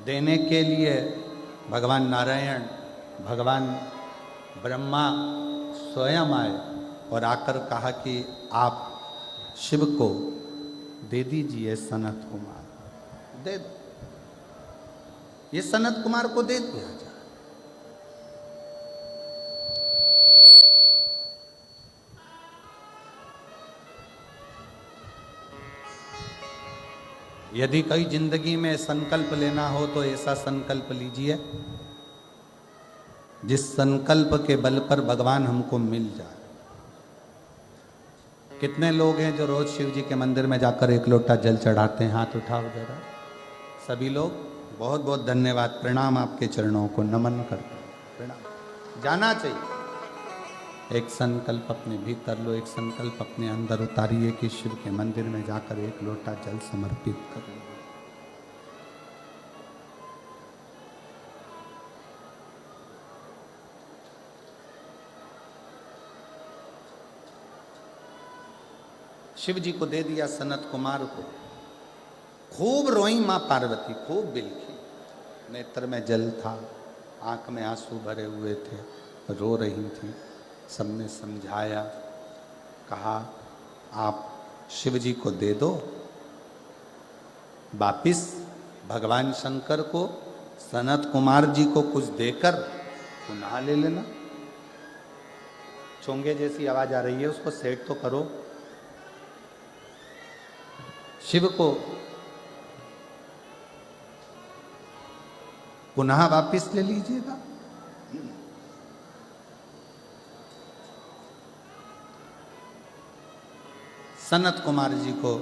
S1: देने के लिए भगवान नारायण, भगवान ब्रह्मा स्वयं आए और आकर कहा कि आप शिव को दे दीजिए सनत कुमार, दे दो, ये सनत कुमार को दे दिया जाए। यदि कई जिंदगी में संकल्प लेना हो तो ऐसा संकल्प लीजिए जिस संकल्प के बल पर भगवान हमको मिल जाए। कितने लोग हैं जो रोज शिव जी के मंदिर में जाकर एक लोटा जल चढ़ाते हैं? हाथ उठाओ जरा। सभी लोग बहुत बहुत धन्यवाद, प्रणाम, आपके चरणों को नमन करते हैं, प्रणाम। जाना चाहिए। एक संकल्प अपने भीतर लो, एक संकल्प अपने अंदर उतारिए कि शिव के मंदिर में जाकर एक लोटा जल समर्पित कर लो। शिव जी को दे दिया सनत कुमार को। खूब रोई मां पार्वती, खूब बिलखी, नेत्र में जल था, आंख में आंसू भरे हुए थे, रो रही थी। सबने समझाया, कहा आप शिव जी को दे दो, वापिस भगवान शंकर को सनत कुमार जी को कुछ देकर पुनः ले लेना। चोंगे जैसी आवाज आ रही है, उसको सेट तो करो। शिव को पुनः वापिस ले लीजिएगा। सनत कुमार जी को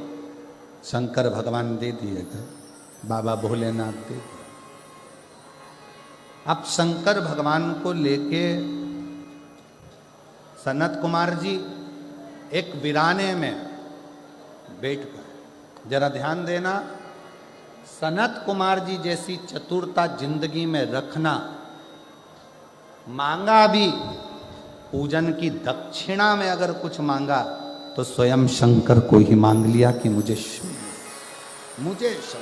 S1: शंकर भगवान दे दिएगा, बाबा भोलेनाथ दे दिए। अब शंकर भगवान को लेके सनत कुमार जी एक वीराने में बैठ गए। जरा ध्यान देना, सनत कुमार जी जैसी चतुरता जिंदगी में रखना। मांगा भी, पूजन की दक्षिणा में अगर कुछ मांगा तो स्वयं शंकर को ही मांग लिया कि मुझे शिव, मुझे शिव।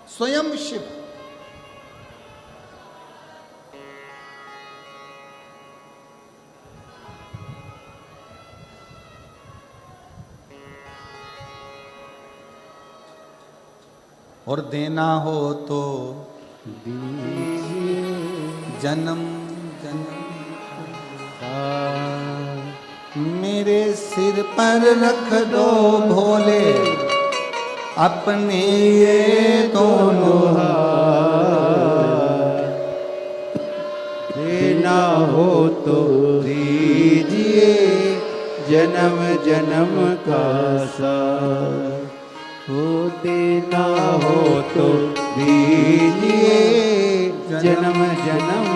S1: स्वयं शिव। और देना हो तो
S2: दीजिए
S1: जन्म जन्म
S2: का,
S1: मेरे सिर पर रख दो भोले अपने ये दोनों हाथ।
S2: देना हो तो दीजिए जन्म जन्म का साथ, हो देना हो तो दीजिए जन्म जन्म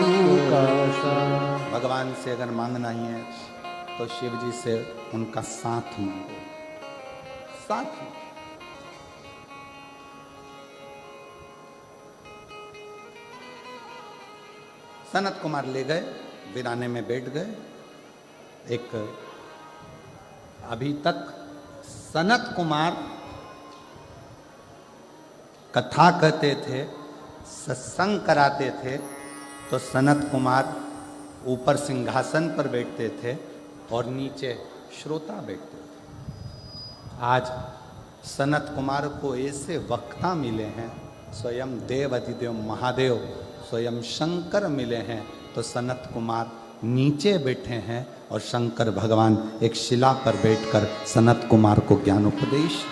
S2: का साथ।
S1: भगवान से अगर मांगना ही है तो शिव जी से उनका साथ मांगो, साथ। सनत कुमार ले गए, वीराने में बैठ गए। एक अभी तक सनत कुमार कथा कहते थे, सत्संग कराते थे, तो सनत कुमार ऊपर सिंहासन पर बैठते थे और नीचे श्रोता बैठते थे। आज सनत कुमार को ऐसे वक्ता मिले हैं, स्वयं देव अधिदेव महादेव स्वयं शंकर मिले हैं, तो सनत कुमार नीचे बैठे हैं और शंकर भगवान एक शिला पर बैठकर सनत कुमार को ज्ञान उपदेश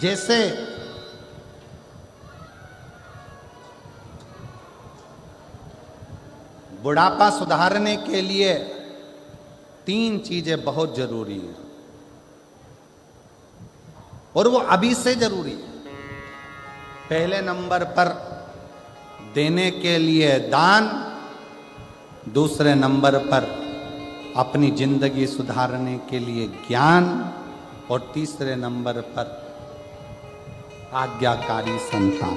S1: जैसे बुढ़ापा सुधारने के लिए 3 चीजें बहुत जरूरी है और वो अभी से जरूरी है। पहले नंबर पर देने के लिए दान, दूसरे नंबर पर अपनी जिंदगी सुधारने के लिए ज्ञान, और तीसरे नंबर पर आज्ञाकारी संतान।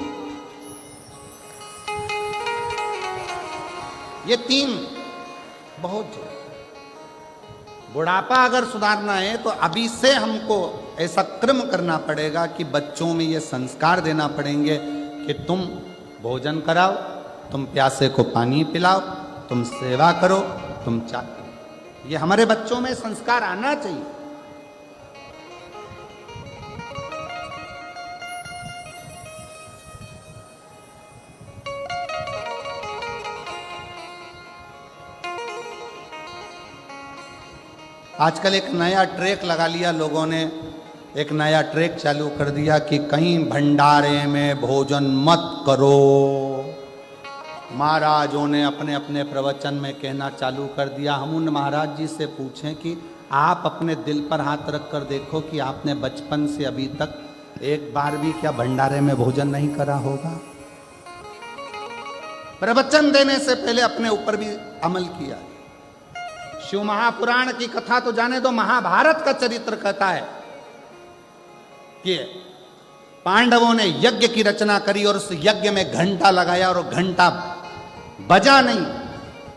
S1: ये 3 बहुत जरूरी। बुढ़ापा अगर सुधारना है तो अभी से हमको ऐसा क्रम करना पड़ेगा कि बच्चों में ये संस्कार देना पड़ेंगे कि तुम भोजन कराओ, तुम प्यासे को पानी पिलाओ, तुम सेवा करो, तुम चाय करो। ये हमारे बच्चों में संस्कार आना चाहिए। आजकल एक नया ट्रैक लगा लिया लोगों ने, एक नया ट्रैक चालू कर दिया कि कहीं भंडारे में भोजन मत करो। महाराजों ने अपने अपने प्रवचन में कहना चालू कर दिया। हम उन महाराज जी से पूछें कि आप अपने दिल पर हाथ रख कर देखो कि आपने बचपन से अभी तक एक बार भी क्या भंडारे में भोजन नहीं करा होगा? प्रवचन देने से पहले अपने ऊपर भी अमल किया। शिव महापुराण की कथा तो जाने दो, महाभारत का चरित्र कहता है कि पांडवों ने यज्ञ की रचना करी और उस यज्ञ में घंटा लगाया और घंटा बजा नहीं,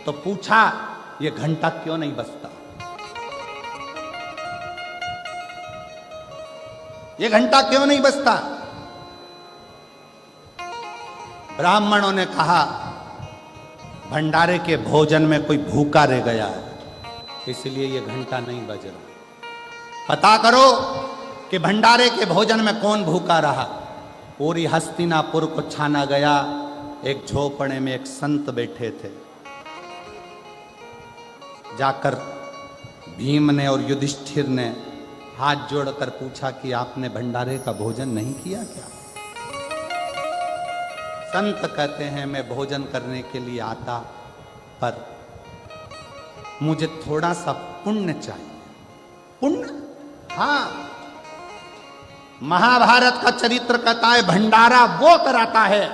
S1: तो पूछा ये घंटा क्यों नहीं बजता? ये घंटा क्यों नहीं बजता? ब्राह्मणों ने कहा भंडारे के भोजन में कोई भूखा रह गया है, इसलिए ये घंटा नहीं बज रहा। पता करो कि भंडारे के भोजन में कौन भूखा रहा। पूरी हस्तिनापुर को छाना गया। एक झोपड़े में एक संत बैठे थे। जाकर भीम ने और युधिष्ठिर ने हाथ जोड़कर पूछा कि आपने भंडारे का भोजन नहीं किया क्या? संत कहते हैं मैं भोजन करने के लिए आता, पर मुझे थोड़ा सा पुण्य चाहिए। पुण्य? हाँ, महाभारत का चरित्र कहता है भंडारा वो कराता है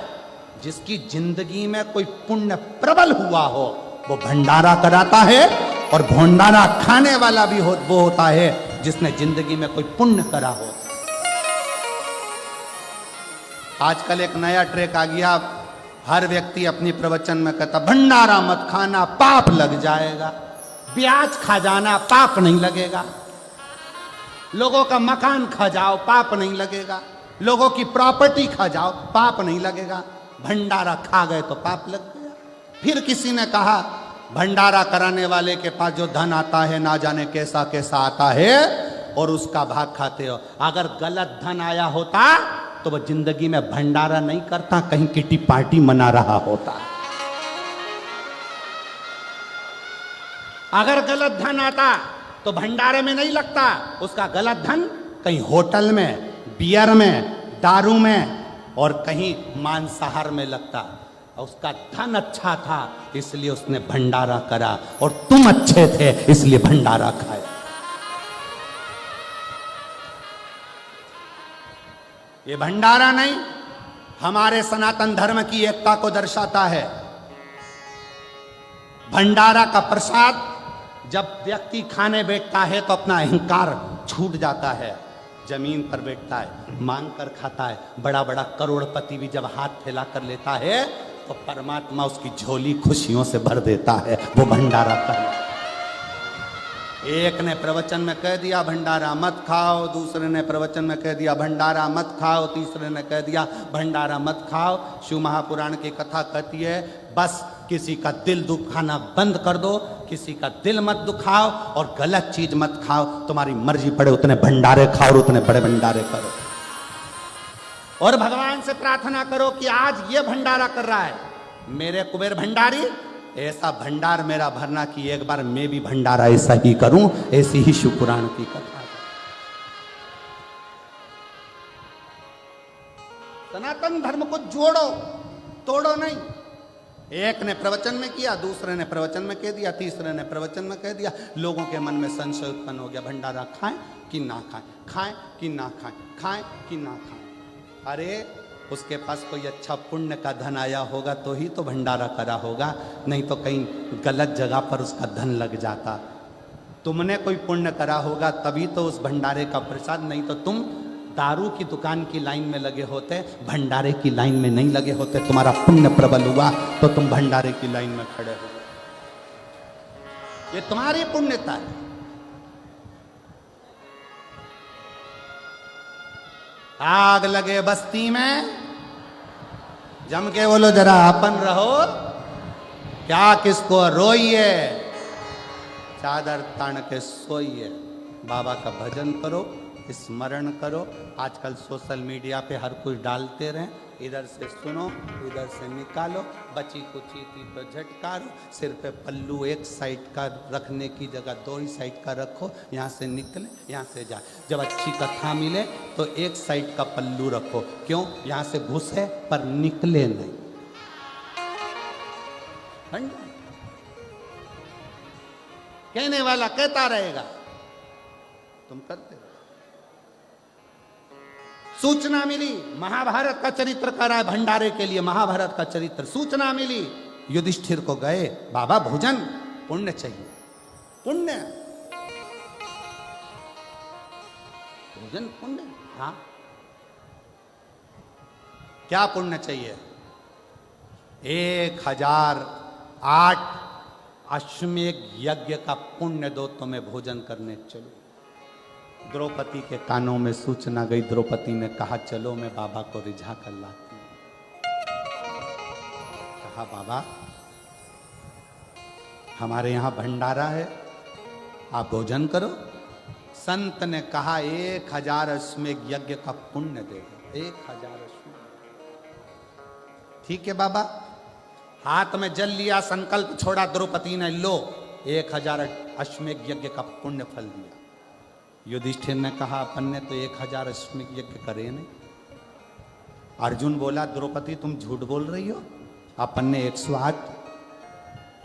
S1: जिसकी जिंदगी में कोई पुण्य प्रबल हुआ हो, वो भंडारा कराता है। और भंडारा खाने वाला भी वो होता है जिसने जिंदगी में कोई पुण्य करा हो। आजकल एक नया ट्रेक आ गया, हर व्यक्ति अपनी प्रवचन में कहता भंडारा मत खाना, पाप लग जाएगा। प्याज खा जाना, पाप नहीं लगेगा। लोगों का मकान खा जाओ, पाप नहीं लगेगा। लोगों की प्रॉपर्टी खा जाओ, पाप नहीं लगेगा। भंडारा खा गए तो पाप लग गया। फिर किसी ने कहा भंडारा कराने वाले के पास जो धन आता है ना जाने कैसा कैसा आता है और उसका भाग खाते हो। अगर गलत धन आया होता तो वह जिंदगी में भंडारा नहीं करता, कहीं किटी पार्टी मना रहा होता। अगर गलत धन आता तो भंडारे में नहीं लगता, उसका गलत धन कहीं होटल में, बियर में, दारू में और कहीं मांसाहार में लगता। उसका धन अच्छा था इसलिए उसने भंडारा करा, और तुम अच्छे थे इसलिए भंडारा खाए। ये भंडारा नहीं, हमारे सनातन धर्म की एकता को दर्शाता है। भंडारा का प्रसाद जब व्यक्ति खाने बैठता है तो अपना अहंकार छूट जाता है, जमीन पर बैठता है, मांग कर खाता है। बड़ा बड़ा करोड़पति भी जब हाथ फैला कर लेता है तो परमात्मा उसकी झोली खुशियों से भर देता है। वो भंडारा करना। एक ने प्रवचन में कह दिया भंडारा मत खाओ, दूसरे ने प्रवचन में कह दिया भंडारा मत खाओ, तीसरे ने कह दिया भंडारा मत खाओ। शिव महापुराण की कथा कहती है बस किसी का दिल दुखाना बंद कर दो, किसी का दिल मत दुखाओ और गलत चीज मत खाओ। तुम्हारी मर्जी पड़े उतने भंडारे खाओ और उतने बड़े भंडारे करो। और भगवान से प्रार्थना करो कि आज ये भंडारा कर रहा है मेरे कुबेर भंडारी, ऐसा भंडार मेरा भरना कि एक बार मैं भी भंडारा ऐसा ही करूं। ऐसी ही शिव पुराण की कथा। सनातन धर्म को जोड़ो, तोड़ो नहीं। एक ने प्रवचन में किया, दूसरे ने प्रवचन में कह दिया, तीसरे ने प्रवचन में कह दिया। लोगों के मन में संशय उत्पन्न हो गया, भंडारा खाएं कि ना खाएं, खाएं कि ना खाएं, खाएं कि ना खाएं। अरे उसके पास कोई अच्छा पुण्य का धन आया होगा तो ही तो भंडारा करा होगा, नहीं तो कहीं गलत जगह पर उसका धन लग जाता। तुमने कोई पुण्य करा होगा तभी तो उस भंडारे का प्रसाद, नहीं तो तुम दारू की दुकान की लाइन में लगे होते, भंडारे की लाइन में नहीं लगे होते। तुम्हारा पुण्य प्रबल हुआ तो तुम भंडारे की लाइन में खड़े हो। ये तुम्हारी पुण्यता है। आग लगे बस्ती में, जम के बोलो जरा अपन रहो, क्या किसको रोइए, चादर तान के सोइए। बाबा का भजन करो, स्मरण करो। आजकल सोशल मीडिया पे हर कुछ डालते रहें, इधर से सुनो इधर से निकालो, बची कुची थी तो झटकारो, सिर पे पल्लू एक साइड का रखने की जगह दो ही साइड का रखो, यहाँ से निकले यहाँ से जाए। जब अच्छी कथा मिले तो एक साइड का पल्लू रखो, क्यों? यहाँ से घुसे पर निकले नहीं। कहने वाला कहता रहेगा, तुम करते रहो। सूचना मिली, महाभारत का चरित्र कर रहा है भंडारे के लिए, महाभारत का चरित्र। सूचना मिली, युधिष्ठिर को गए, बाबा भोजन, पुण्य चाहिए, पुण्य, भोजन पुण्य। हाँ, क्या पुण्य चाहिए? 1008 अश्वमेध यज्ञ का पुण्य दो तो मैं भोजन करने चलूं। द्रौपदी के कानों में सूचना गई, द्रौपदी ने कहा चलो मैं बाबा को रिझा कर लाती हूं। कहा बाबा हमारे यहां भंडारा है, आप भोजन करो। संत ने कहा 1000 अश्वमेध यज्ञ का पुण्य देगा, 1000 अश्वमेध। ठीक है बाबा, हाथ में जल लिया, संकल्प छोड़ा, द्रौपदी ने लो 1000 अश्वमेध यज्ञ का पुण्य फल दिया। युधिष्ठिर ने कहा अपन ने तो 1000 अश्वमेध यज्ञ करे नहीं। अर्जुन बोला द्रौपदी तुम झूठ बोल रही हो, अपन ने 108,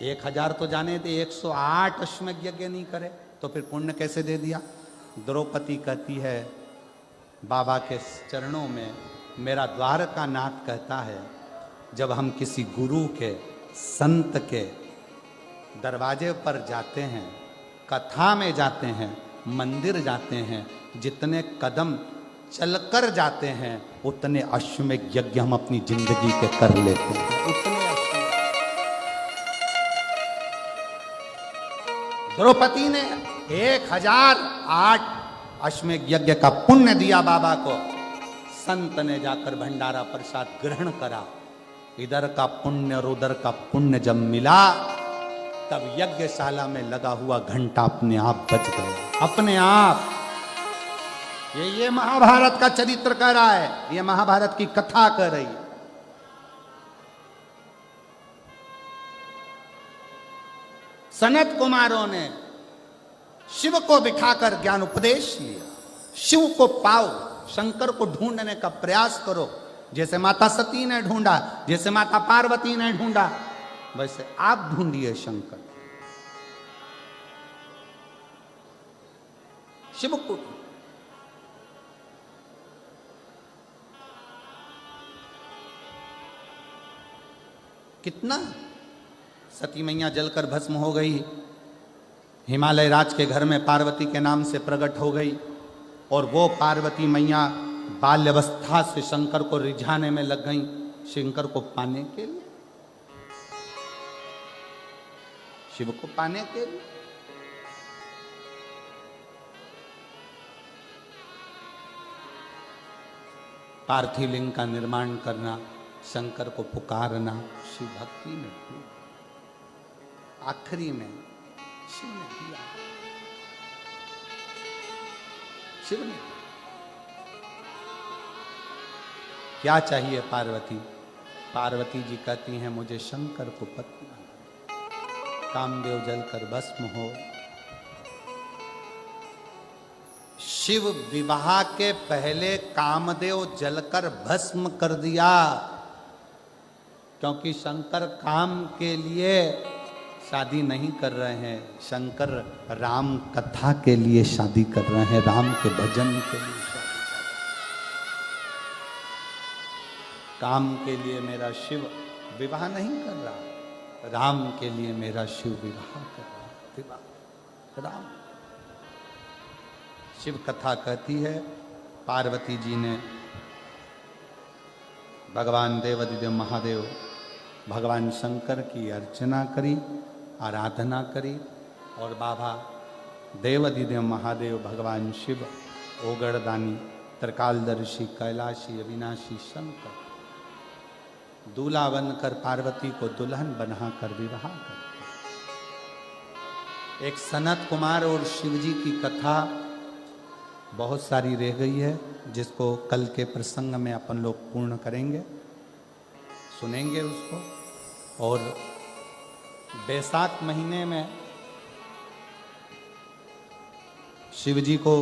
S1: 1000 तो जाने थे, 108 अश्वमेध यज्ञ नहीं करे तो फिर पुण्य कैसे दे दिया? द्रौपदी कहती है बाबा के चरणों में मेरा द्वारका नाथ कहता है, जब हम किसी गुरु के संत के दरवाजे पर जाते हैं, कथा में जाते हैं, मंदिर जाते हैं, जितने कदम चलकर जाते हैं उतने अश्वमेध यज्ञ हम अपनी जिंदगी के कर लेते हैं, उतने अश्वमेध। द्रौपदी ने 1008 अश्वमेध यज्ञ का पुण्य दिया बाबा को। संत ने जाकर भंडारा प्रसाद ग्रहण करा। इधर का पुण्य और उधर का पुण्य जब मिला, तब यज्ञशाला में लगा हुआ घंटा अपने आप बज गया, अपने आप। ये महाभारत का चरित्र कह रहा है, ये महाभारत की कथा कर रही है। सनत कुमारों ने शिव को बिठाकर ज्ञान उपदेश लिया। शिव को पाओ, शंकर को ढूंढने का प्रयास करो, जैसे माता सती ने ढूंढा, जैसे माता पार्वती ने ढूंढा, वैसे आप ढूंढिए शंकर, शिव को। कितना सती मैया जलकर भस्म हो गई, हिमालय राज के घर में पार्वती के नाम से प्रकट हो गई, और वो पार्वती मैया बाल्यावस्था से शंकर को रिझाने में लग गई, शंकर को पाने के लिए, शिव को पाने के लिए। पार्थिव लिंग का निर्माण करना, शंकर को पुकारना, शिव भक्ति में आखिरी में शिव ने दिया, शिव ने। क्या चाहिए पार्वती? पार्वती जी कहती हैं मुझे शंकर को पति बना, कामदेव जलकर भस्म हो। शिव विवाह के पहले कामदेव जलकर भस्म कर दिया, क्योंकि शंकर काम के लिए शादी नहीं कर रहे हैं, शंकर राम कथा के लिए शादी कर रहे हैं, राम के भजन के लिए शादी कर रहे हैं। काम के लिए मेरा शिव विवाह नहीं कर रहा, राम के लिए मेरा शिव विवाह कर रहा, विवाह राम। शिव कथा कहती है पार्वती जी ने भगवान देवाधिदेव महादेव भगवान शंकर की अर्चना करी, आराधना करी, और बाबा देवाधिदेव महादेव भगवान शिव ओगड़दानी त्रिकालदर्शी कैलाशी अविनाशी शंकर दूल्हा बनकर पार्वती को दुल्हन बनाकर विवाह करते। एक सनत कुमार और शिव जी की कथा बहुत सारी रह गई है, जिसको कल के प्रसंग में अपन लोग पूर्ण करेंगे, सुनेंगे उसको। और बैसाख महीने में शिव जी को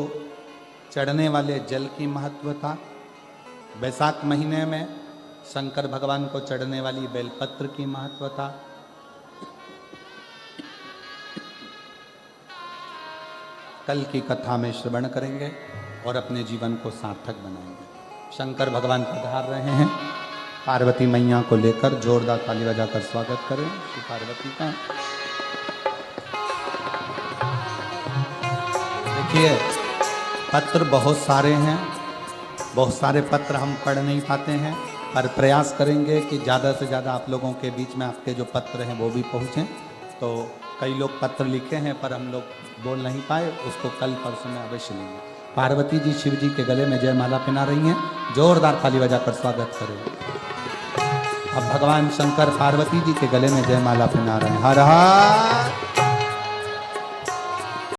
S1: चढ़ने वाले जल की महत्वता, बैसाख महीने में शंकर भगवान को चढ़ने वाली बेलपत्र की महत्वता, कल की कथा में श्रवण करेंगे और अपने जीवन को सार्थक बनाएंगे। शंकर भगवान पधार रहे हैं, पार्वती मैया को लेकर जोरदार ताली बजाकर स्वागत करें श्री पार्वती का। देखिए, पत्र बहुत सारे हैं, बहुत सारे पत्र हम पढ़ नहीं पाते हैं, पर प्रयास करेंगे कि ज़्यादा से ज़्यादा आप लोगों के बीच में आपके जो पत्र हैं वो भी पहुँचें। तो कई लोग पत्र लिखे हैं पर हम लोग बोल नहीं पाए, उसको कल परसों में अवश्य लेंगे। पार्वती जी शिव जी के गले में जयमाला पहना रही हैं, जोरदार ताली बजाकर स्वागत करें। अब भगवान शंकर पार्वती जी के गले में जयमाला पहना रहे हैं। हर हर